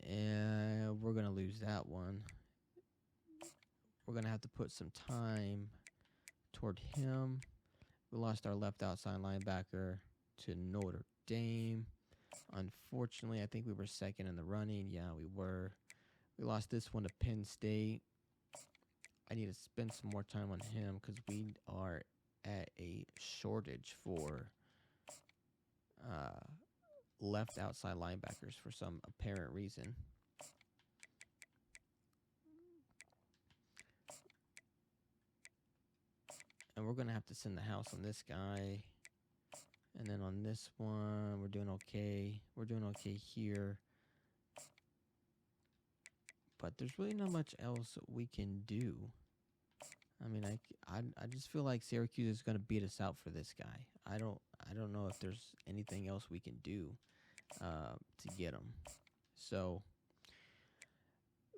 And we're going to lose that one. we're going to have to put some time toward him. We lost our left outside linebacker to Notre Dame. Unfortunately, I think we were second in the running. Yeah, we were. We lost this one to Penn State. I need to spend some more time on him because we are at a shortage for left outside linebackers for some apparent reason. And we're going to have to send the house on this guy. And then on this one, we're doing okay. We're doing okay here. But there's really not much else we can do. I mean, I just feel like Syracuse is going to beat us out for this guy. I don't know if there's anything else we can do to get him. So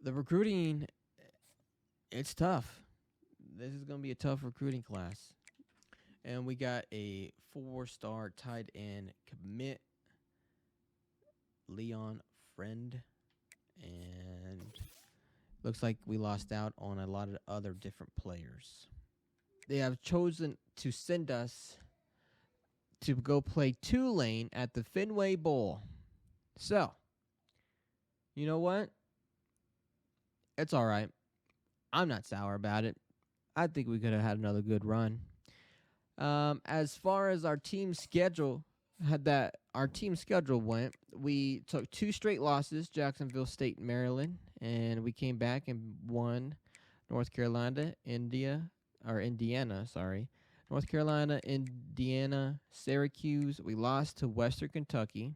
the recruiting, it's tough. This is going to be a tough recruiting class. And we got a 4-star tight end commit, Leon Friend. And looks like we lost out on a lot of other different players. They have chosen to send us to go play Tulane at the Fenway Bowl. So, you know what? It's all right. I'm not sour about it. I think we could have had another good run. As far as our team schedule went, we took 2 straight losses, Jacksonville State and Maryland, and we came back and won North Carolina, Indiana, North Carolina, Indiana, Syracuse. We lost to Western Kentucky,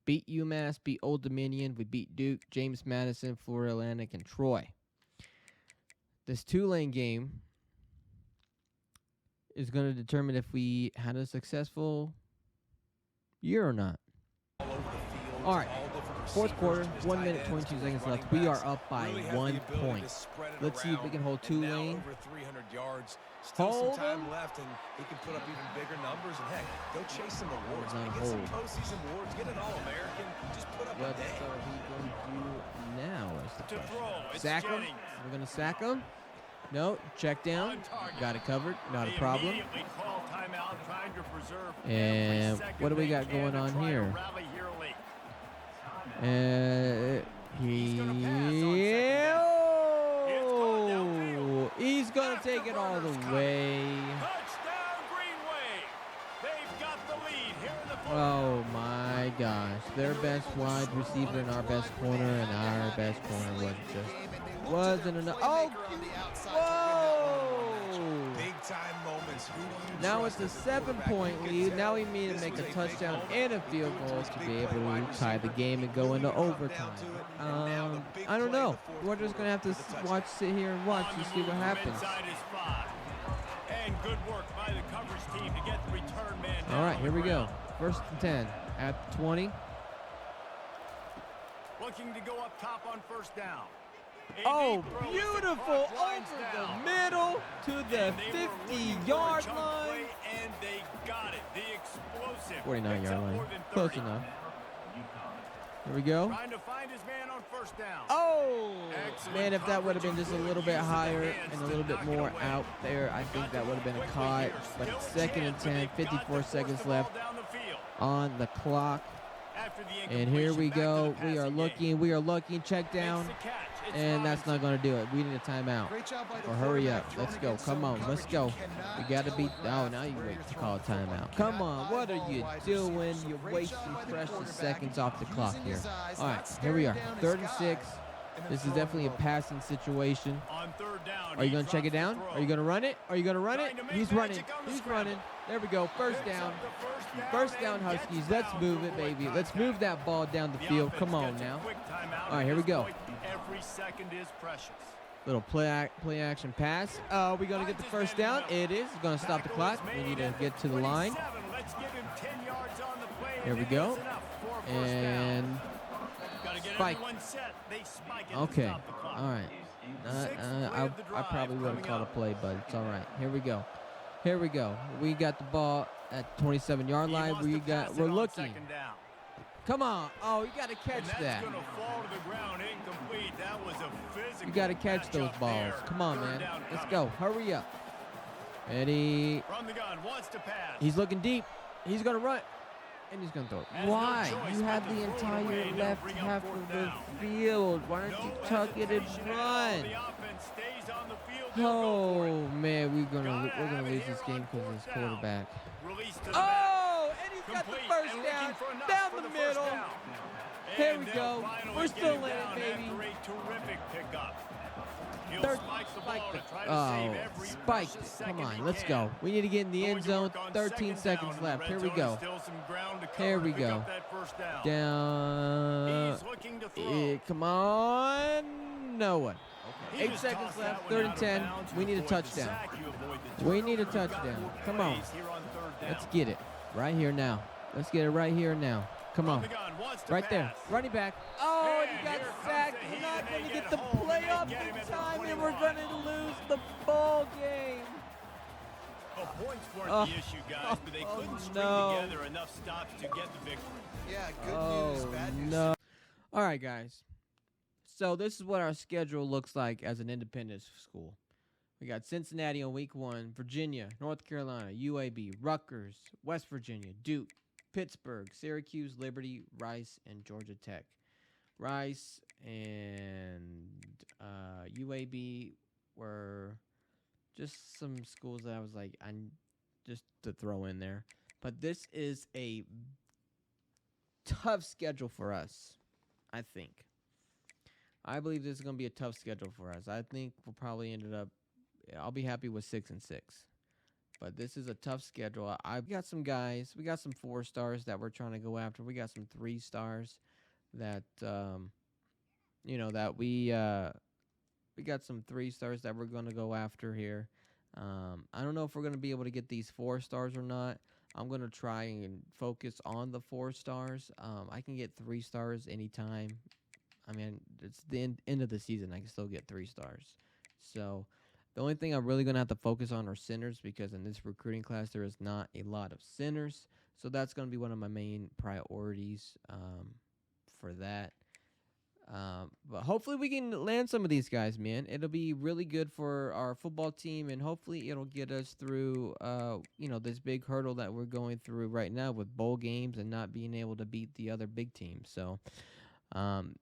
beat UMass, beat Old Dominion, we beat Duke, James Madison, Florida Atlantic, and Troy. This Tulane game is going to determine if we had a successful year or not. All right, fourth quarter, 1 minute, 22 seconds left. We are up by 1 point. Let's see if we can hold Tulane. Still some time left, and he can put up even bigger numbers. And heck, go chase some awards. Get some postseason awards. Get an All-American. Just put up a day. What are we going to do now? Is the question. Sack him? We're going to sack him? No, check down. Got it covered. Not a problem. And what do we got going on here? He's going to take it all the way. Oh, my gosh. Their best wide receiver and our best corner, and our best corner wasn't enough. Oh, whoa. Big time moments. Now it's a 7-point lead. Now we need to make a touchdown and a field goal to be able to tie the game and go into overtime. I don't know. We're just going to have to sit here and watch and see what happens. And good work by the coverage team to get the return man down. All right, here we go. 1st and 10 at 20. Looking to go up top on 1st down. Oh, beautiful over the middle to the 50-yard line. And they got it. The explosive. 49-yard line. Close enough. Here we go. Trying to find his man on 1st down. Oh, man, if that would have been just a little bit higher and a little bit more out there, I think that would have been a caught. But it's 2nd and 10, 54 seconds left on the clock. And here we go. We are looking, check down. And that's not going to do it. We need a timeout. Or hurry up. Let's go. Come on. Let's go. We got to beat. Oh, now you wait to call a timeout. Come on. What are you doing? You're wasting precious seconds off the clock here. All right. Here we are. 3rd and 6. This is definitely a passing situation. Are you going to check it down? Are you going to run it? Are you going to run it? He's running. He's running. There we go. 1st down. 1st down, Huskies. Let's move it, baby. Let's move that ball down the field. Come on now. All right, here we go. Every second is precious. Little play action pass. Are we going to get the 1st down? It is. It's going to stop the clock. We need to get to the line. Here we go. And spike. Okay. All right. I probably would have called a play, but it's all right. Here we go. Here we go. We got the ball at 27-yard line. We're looking. Come on. Oh, you got to catch And that's that. going to fall to the ground incomplete. That was a physical You got to catch those matchup balls. there. Come on, Third man. down Let's coming. go. Hurry up. Eddie. From the gun, wants to pass. He's looking deep. He's going to run. And he's going to throw it. Has no Why? choice You but have to the throw it entire away. That'll left bring up half fourth of the down. field. Why don't No you tuck it and hesitation at all. run? The offense stays on the field. They'll go for it. Oh, man. We're Gotta gonna have it lose here this on game because fourth his down. quarterback. Release to the back. Oh, and he's got the Complete first and down. looking for enough Down for the the first middle. down. Here And we they'll go. finally We're get still it in it, down baby. after a terrific pickup. He'll Third, spike the spiked ball it. to try to save Oh, every spiked precious it. second Come on, he let's can. go. We need to get in the Going end to zone. work on 13 second seconds down, and left. the Here red we zone go. is still some ground to cover Here to we pick go. up that first down. Down. He's looking to throw. Come on. No one. He 8 just seconds tossed left. that 3rd one and out of 10. bounds. We You need a avoid the touchdown. sack, you avoid the We need a turnover. You've got touchdown. more Come on. plays here on third down. Let's get it. Right here now. Let's get it right here now. Come From on. the gun, wants to Right there. pass. Running back. Oh, and And he got here comes sacked. the We're heat, not and going they to get get the home, and play they up get him in at the time, and we're 21. going to lose the ball game. The points weren't Oh. the issue, guys, but they couldn't string no. together enough stops to get the victory. Yeah, good news, bad news. No. All right, guys. So this is what our schedule looks like as an independent school. We got Cincinnati on week 1, Virginia, North Carolina, UAB, Rutgers, West Virginia, Duke, Pittsburgh, Syracuse, Liberty, Rice, and Georgia Tech. Rice and UAB were just some schools that I was like, I just to throw in there. But this is a tough schedule for us, I think. I believe this is going to be a tough schedule for us. I think we'll probably I'll be happy with 6-6. But this is a tough schedule. I've got some guys. We got some 4 stars that we're trying to go after. We got some 3 stars that, that we got some 3 stars that we're going to go after here. I don't know if we're going to be able to get these 4 stars or not. I'm going to try and focus on the 4 stars. I can get 3 stars anytime. I mean, it's the end of the season. I can still get 3 stars. So the only thing I'm really going to have to focus on are centers, because in this recruiting class there is not a lot of centers. So that's going to be one of my main priorities for that. But hopefully we can land some of these guys, man. It'll be really good for our football team, and hopefully it'll get us through, this big hurdle that we're going through right now with bowl games and not being able to beat the other big teams. So I'm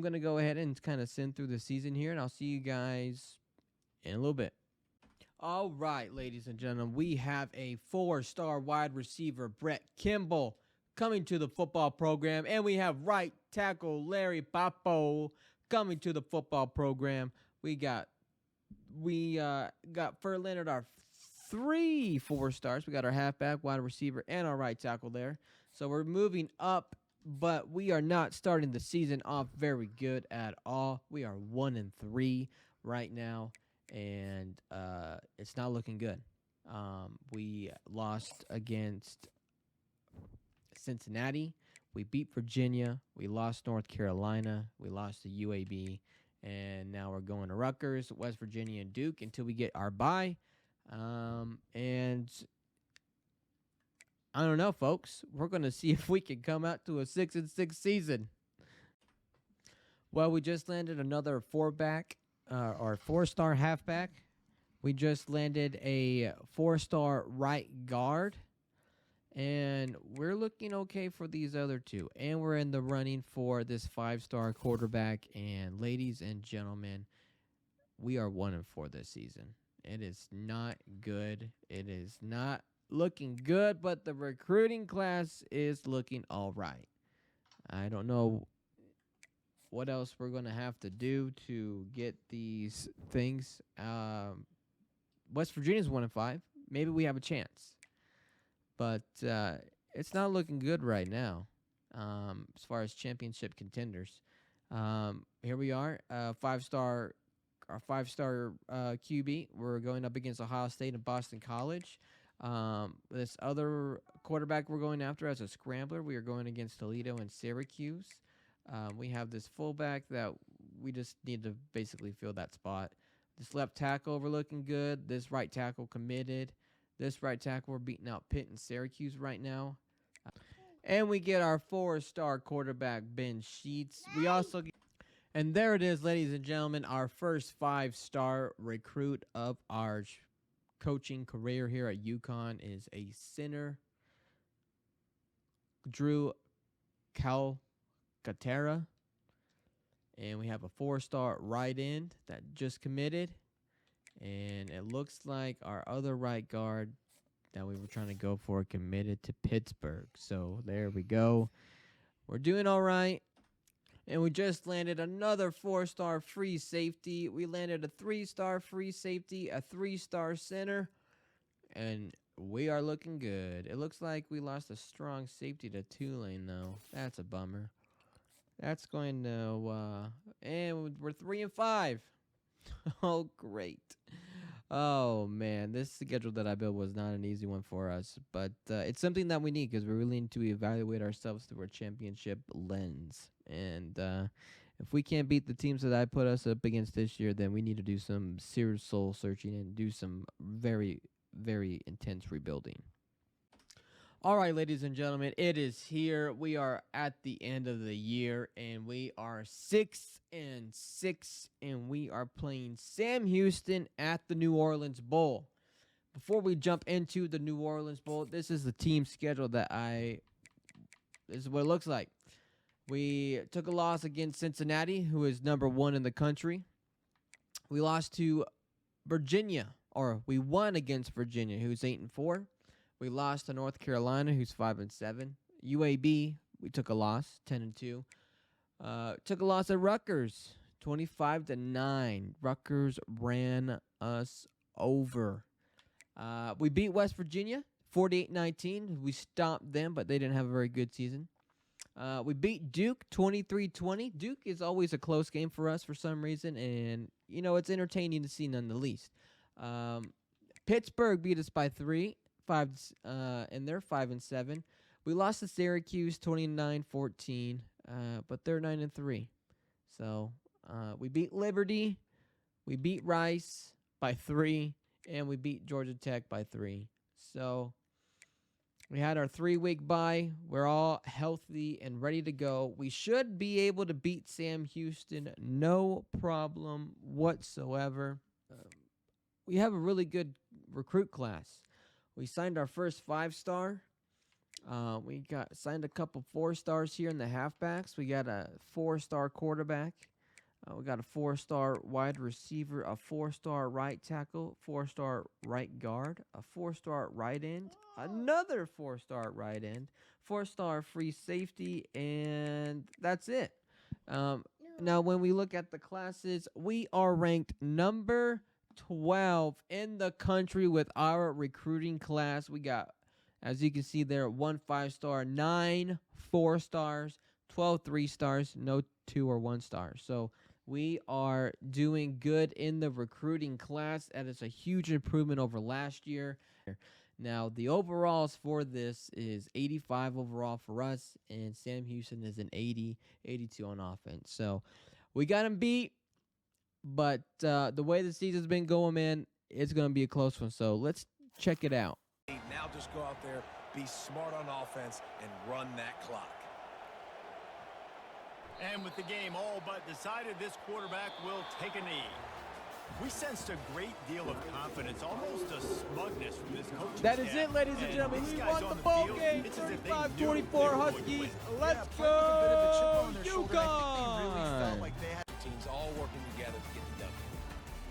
going to go ahead and kind of send through the season here, and I'll see you guys in a little bit. All right, ladies and gentlemen, we have a 4-star wide receiver, Brett Kimball, coming to the football program, and we have right tackle Larry Papo coming to the football program. We got Furlan at our 3 4-stars. We got our halfback, wide receiver, and our right tackle there. So we're moving up, but we are not starting the season off very good at all. We are 1-3 right now, and it's not looking good. We lost against Cincinnati. We beat Virginia. We lost North Carolina. We lost to UAB. And now we're going to Rutgers, West Virginia, and Duke until we get our bye. And I don't know, folks. We're going to see if we can come out to a 6-6 season. Well, we just landed another 4-star halfback. We just landed a 4-star right guard. And we're looking okay for these other 2. And we're in the running for this 5-star quarterback. And ladies and gentlemen, we are 1-4 this season. It is not good. It is not looking good, but the recruiting class is looking all right. I don't know what else we're going to have to do to get these things. West Virginia's 1-5. Maybe we have a chance. But it's not looking good right now as far as championship contenders. Here we are, our 5-star QB. We're going up against Ohio State and Boston College. This other quarterback we're going after as a scrambler, we are going against Toledo and Syracuse. We have this fullback that we just need to basically fill that spot. This left tackle, we're looking good. This right tackle committed. This right tackle, we're beating out Pitt and Syracuse right now. And we get our 4-star quarterback, Ben Sheets. We also get, and there it is, ladies and gentlemen, our first 5-star recruit of our coaching career here at UConn is a center, Drew Calcaterra. And we have a 4-star right end that just committed. And it looks like our other right guard that we were trying to go for committed to Pittsburgh. So there we go. We're doing all right. And we just landed another 4-star free safety. We landed a 3-star free safety, a 3-star center, and we are looking good. It looks like we lost a strong safety to Tulane, though. That's a bummer. That's going to, and we're 3-5. Oh, great. Oh, man, this schedule that I built was not an easy one for us, but it's something that we need because we really need to evaluate ourselves through a championship lens. And if we can't beat the teams that I put us up against this year, then we need to do some serious soul searching and do some very, very intense rebuilding. All right, ladies and gentlemen, it is here. We are at the end of the year, and we are 6-6, and we are playing Sam Houston at the New Orleans Bowl. Before we jump into the New Orleans Bowl, this is the team schedule this is what it looks like. We took a loss against Cincinnati, who is number 1 in the country. We lost to Virginia, or we won against Virginia, who's 8-4. We lost to North Carolina, who's 5-7. UAB, we took a loss, 10-2. Took a loss at Rutgers, 25-9. Rutgers ran us over. We beat West Virginia, 48-19. We stopped them, but they didn't have a very good season. We beat Duke, 23-20. Duke is always a close game for us for some reason, and you know it's entertaining to see none the least. Pittsburgh beat us by 3. And they're 5-7. We lost to Syracuse 29-14, but they're 9-3. So we beat Liberty, we beat Rice by 3, and we beat Georgia Tech by 3. So we had our 3-week bye. We're all healthy and ready to go. We should be able to beat Sam Houston, no problem whatsoever. We have a really good recruit class. We signed our first 5-star. We signed a couple 4-stars here in the halfbacks. We got a 4-star quarterback. We got a 4-star wide receiver, a 4-star right tackle, 4-star right guard, a 4-star right end, another 4-star right end, 4-star free safety, and that's it. Now, when we look at the classes, we are ranked number 12 in the country with our recruiting class. We got, as you can see there, 1 5-star, 9 4-stars, 12 3-stars, no 2 or 1 star. So we are doing good in the recruiting class. That is a huge improvement over last year. Now, the overalls for this is 85 overall for us, and Sam Houston is an 80, 82 on offense. So we got him beat. But the way the season's been going, man, it's going to be a close one. So let's check it out. Now just go out there, be smart on offense, and run that clock. And with the game all but decided, this quarterback will take a knee. We sensed a great deal of confidence, almost a smugness from this coaching That is staff. it, ladies and gentlemen. We won the ball game, It's as if they 35-24 knew Huskies. Yeah, Let's playing with a bit of a chip go, on their shoulder. I think they really felt UConn! like they had Teams all working together to get the W.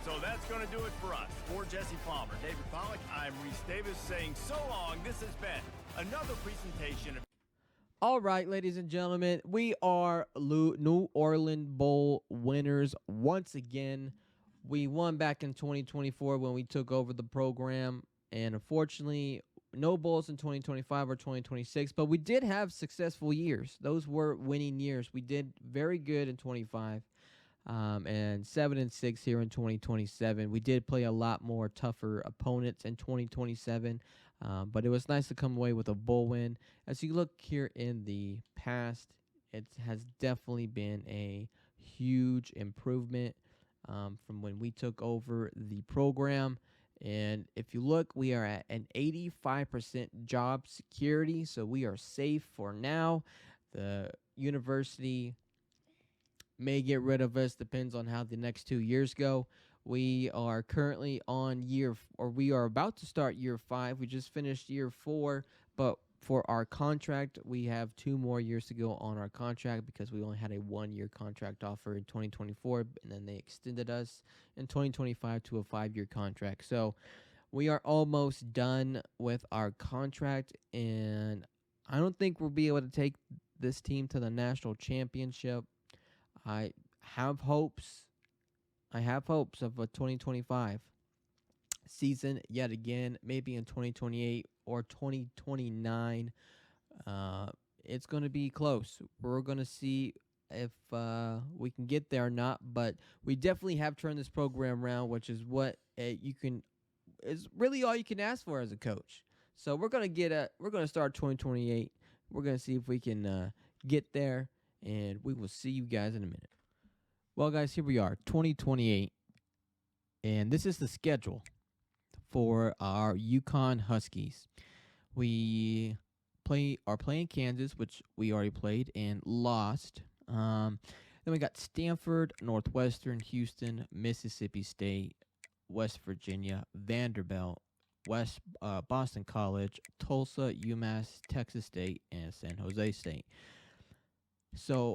So that's going to do it for us. For Jesse Palmer, David Pollack, I'm Reese Davis saying so long. This has been another presentation of All right, ladies and gentlemen, we are New Orleans Bowl winners once again. We won back in 2024 when we took over the program, and unfortunately, no bowls in 2025 or 2026, but we did have successful years. Those were winning years. We did very good in 25, and 7-6 here in 2027. We did play a lot more tougher opponents in 2027, but it was nice to come away with a bowl win. As you look here in the past, it has definitely been a huge improvement from when we took over the program. And if you look, we are at an 85% job security, so we are safe for now. The university may get rid of us, depends on how the next 2 years go. We are currently on we are about to start year 5. We just finished year 4, but for our contract, we have 2 more years to go on our contract because we only had a 1-year contract offer in 2024, and then they extended us in 2025 to a 5-year contract. So we are almost done with our contract, and I don't think we'll be able to take this team to the national championship. I have hopes. I have hopes of a 2025 season yet again, maybe in 2028 or 2029. It's going to be close. We're going to see if we can get there or not, but we definitely have turned this program around, which is what is really all you can ask for as a coach. So we're going to start 2028. We're going to see if we can get there, and we will see you guys in a minute. Well, guys, here we are, 2028, and this is the schedule for our UCONN Huskies. We are playing Kansas, which we already played and lost. Then we got Stanford, Northwestern, Houston, Mississippi State, West Virginia, Vanderbilt, Boston College, Tulsa, UMass, Texas State, and San Jose State. So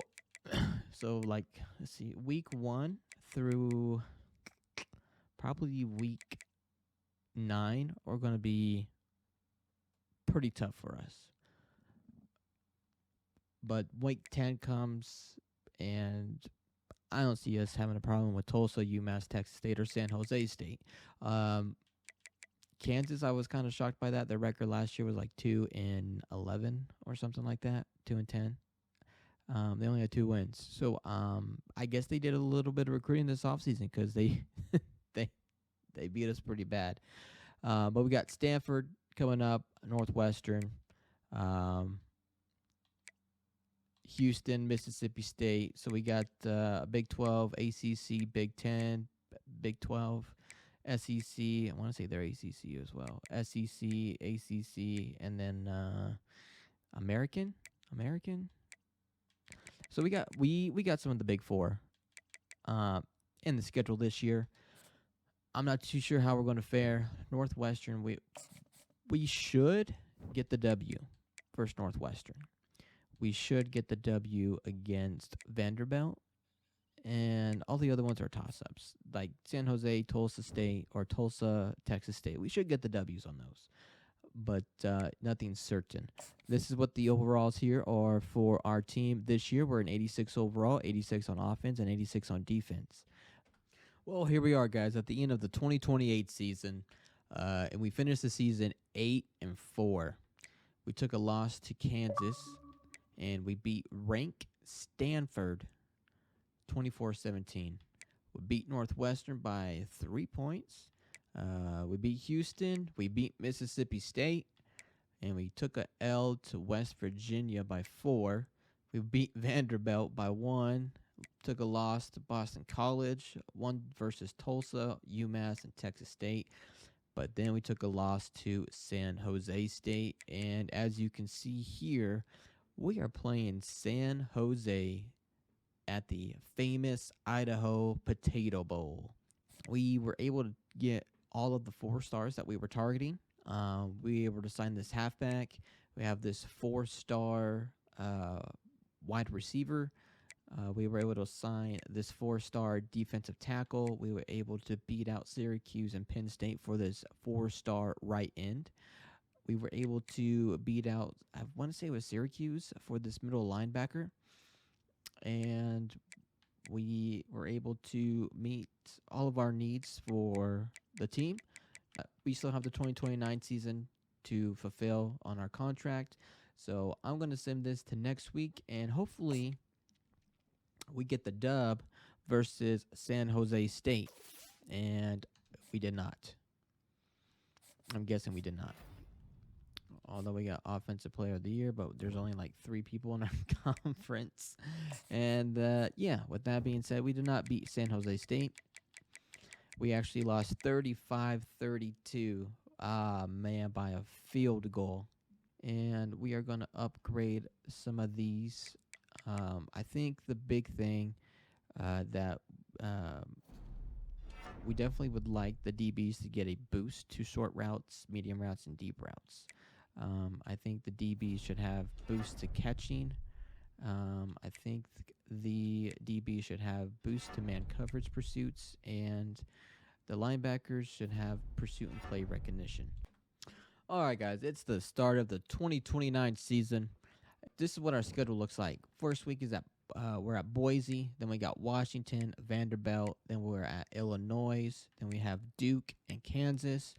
let's see, week 1 through probably week 9 are going to be pretty tough for us. But week 10 comes, and I don't see us having a problem with Tulsa, UMass, Texas State, or San Jose State. Kansas, I was kind of shocked by that. Their record last year was like 2-11 or something like that, 2-10. They only had 2 wins. So I guess they did a little bit of recruiting this offseason because they they beat us pretty bad. But we got Stanford coming up, Northwestern, Houston, Mississippi State. So we got Big 12, ACC, Big 10, Big 12, SEC. I want to say they're ACC as well. SEC, ACC, and then American. So we got some of the Big 4 in the schedule this year. I'm not too sure how we're going to fare. Northwestern, we should get the W versus Northwestern. We should get the W against Vanderbilt, and all the other ones are toss-ups, like San Jose, Tulsa State, or Tulsa, Texas State. We should get the W's on those, but nothing's certain. This is what the overalls here are for our team this year. We're an 86 overall, 86 on offense, and 86 on defense. Well, here we are, guys, at the end of the 2028 season, and we finished the season 8-4. We took a loss to Kansas, and we beat ranked Stanford 24-17. We beat Northwestern by 3 points. We beat Houston. We beat Mississippi State, and we took a L to West Virginia by 4. We beat Vanderbilt by 1. Took a loss to Boston College, 1 versus Tulsa, UMass, and Texas State. But then we took a loss to San Jose State. And as you can see here, we are playing San Jose at the famous Idaho Potato Bowl. We were able to get all of the 4 stars that we were targeting. We were able to sign this halfback. We have this 4-star wide receiver. We were able to sign this 4-star defensive tackle. We were able to beat out Syracuse and Penn State for this 4-star right end. We were able to beat out, I want to say it was Syracuse, for this middle linebacker. And we were able to meet all of our needs for the team. We still have the 2029 season to fulfill on our contract. So I'm going to send this to next week, and hopefully we get the dub versus San Jose State. And we did not. I'm guessing we did not. Although we got Offensive Player of the Year, but there's only like 3 people in our conference. And, yeah, with that being said, we did not beat San Jose State. We actually lost 35-32, man, by a field goal. And we are going to upgrade some of these. I think the big thing that we definitely would like the DBs to get a boost to short routes, medium routes, and deep routes. I think the DBs should have boost to catching. I think the DB should have boost to man coverage pursuits, and the linebackers should have pursuit and play recognition. All right, guys, it's the start of the 2029 season. This is what our schedule looks like. First week is we're at Boise, then we got Washington, Vanderbilt, then we're at Illinois, then we have Duke and Kansas,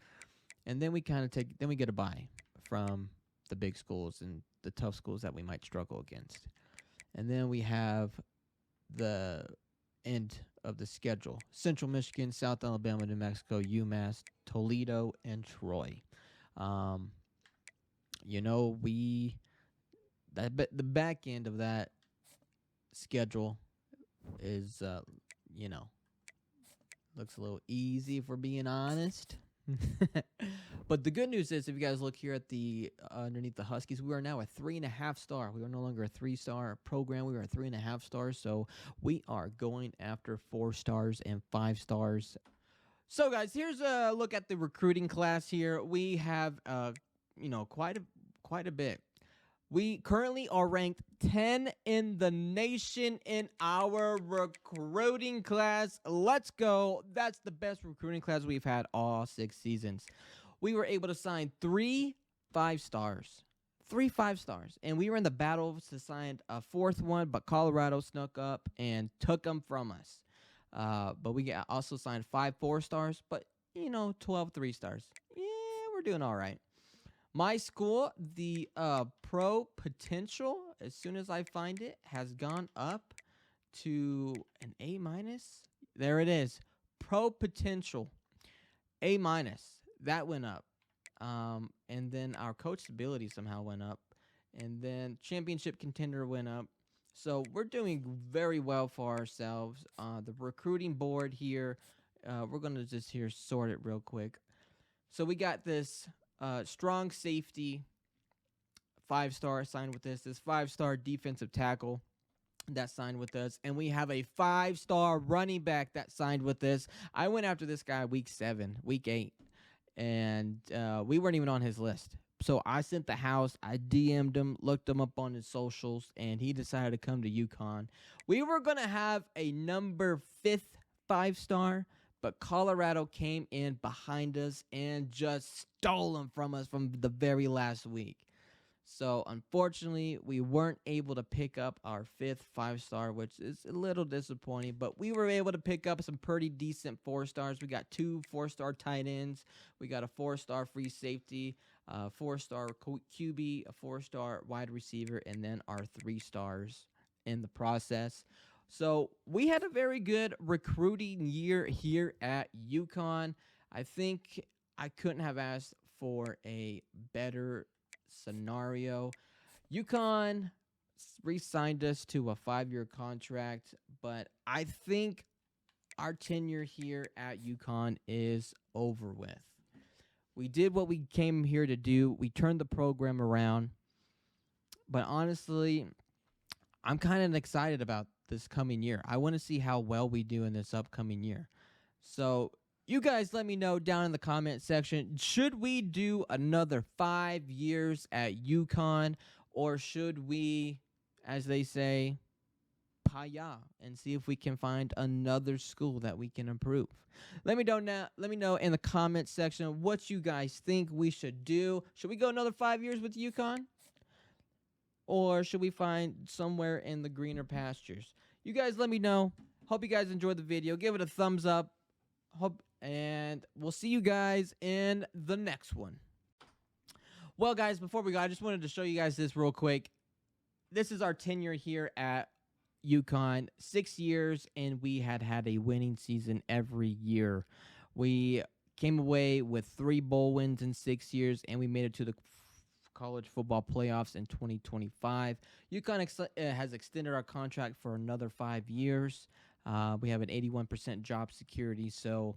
and then we get a bye from the big schools and the tough schools that we might struggle against. And then we have the end of the schedule: Central Michigan, South Alabama, New Mexico, UMass, Toledo, and Troy. The back end of that schedule is, looks a little easy if we're being honest. But the good news is, if you guys look here at the underneath the Huskies, we are now a 3.5 star. We are no longer a 3-star program. We are a 3.5 stars. So we are going after 4 stars and 5 stars. So guys, here's a look at the recruiting class here. We have quite a bit. We currently are ranked 10 in the nation in our recruiting class. Let's go. That's the best recruiting class we've had all 6 seasons. We were able to sign 3 5-stars. 3 5-stars. And we were in the battle to sign a 4th one, but Colorado snuck up and took them from us. But we also signed 5 4-stars, but 12 3-stars. Yeah, we're doing all right. My school, the pro potential, as soon as I find it, has gone up to an A-. There it is. Pro potential, A-. That went up. And then our coachability somehow went up. And then championship contender went up. So we're doing very well for ourselves. The recruiting board here, we're going to just here sort it real quick. So we got this strong safety 5-star signed with this 5-star defensive tackle that signed with us, and we have a 5-star running back that signed with this. I went after this guy week 8, and we weren't even on his list. So I sent the house, I DM'd him, looked him up on his socials, and he decided to come to UConn. We were going to have a number 5th 5-star, but Colorado came in behind us and just stole him from us from the very last week. So, unfortunately, we weren't able to pick up our 5th 5-star, which is a little disappointing. But we were able to pick up some pretty decent 4-stars. We got 2 4-star tight ends. We got a 4-star free safety, 4-star QB, a 4-star wide receiver, and then our 3 stars in the process. So we had a very good recruiting year here at UConn. I think I couldn't have asked for a better scenario. UConn re-signed us to a 5-year contract, but I think our tenure here at UConn is over with. We did what we came here to do. We turned the program around. But honestly, I'm kind of excited about this coming year. I want to see how well we do in this upcoming year. So you guys let me know down in the comment section, should we do another 5 years at UConn, or should we, as they say, paya and see if we can find another school that we can improve? Let me know in the comment section what you guys think we should do. Should we go another 5 years with UConn? Or should we find somewhere in the greener pastures? You guys let me know. Hope you guys enjoyed the video. Give it a thumbs up. And we'll see you guys in the next one. Well, guys, before we go, I just wanted to show you guys this real quick. This is our tenure here at UConn. 6 years, and we had a winning season every year. We came away with 3 bowl wins in 6 years, and we made it to the college football playoffs in 2025. UConn has extended our contract for another 5 years. We have an 81% job security, so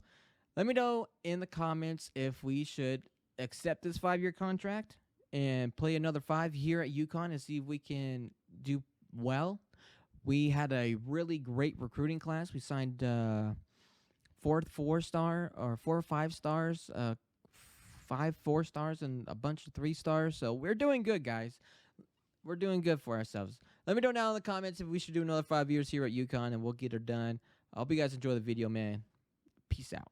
Let me know in the comments if we should accept this 5-year contract and play another 5 here at UConn and see if we can do well. We had a really great recruiting class. We signed 4 4-star or 4 or 5 stars, 5 4-stars, and a bunch of 3 stars. So we're doing good, guys. We're doing good for ourselves. Let me know down in the comments if we should do another 5 years here at UConn, and we'll get her done. I hope you guys enjoy the video, man. Peace out.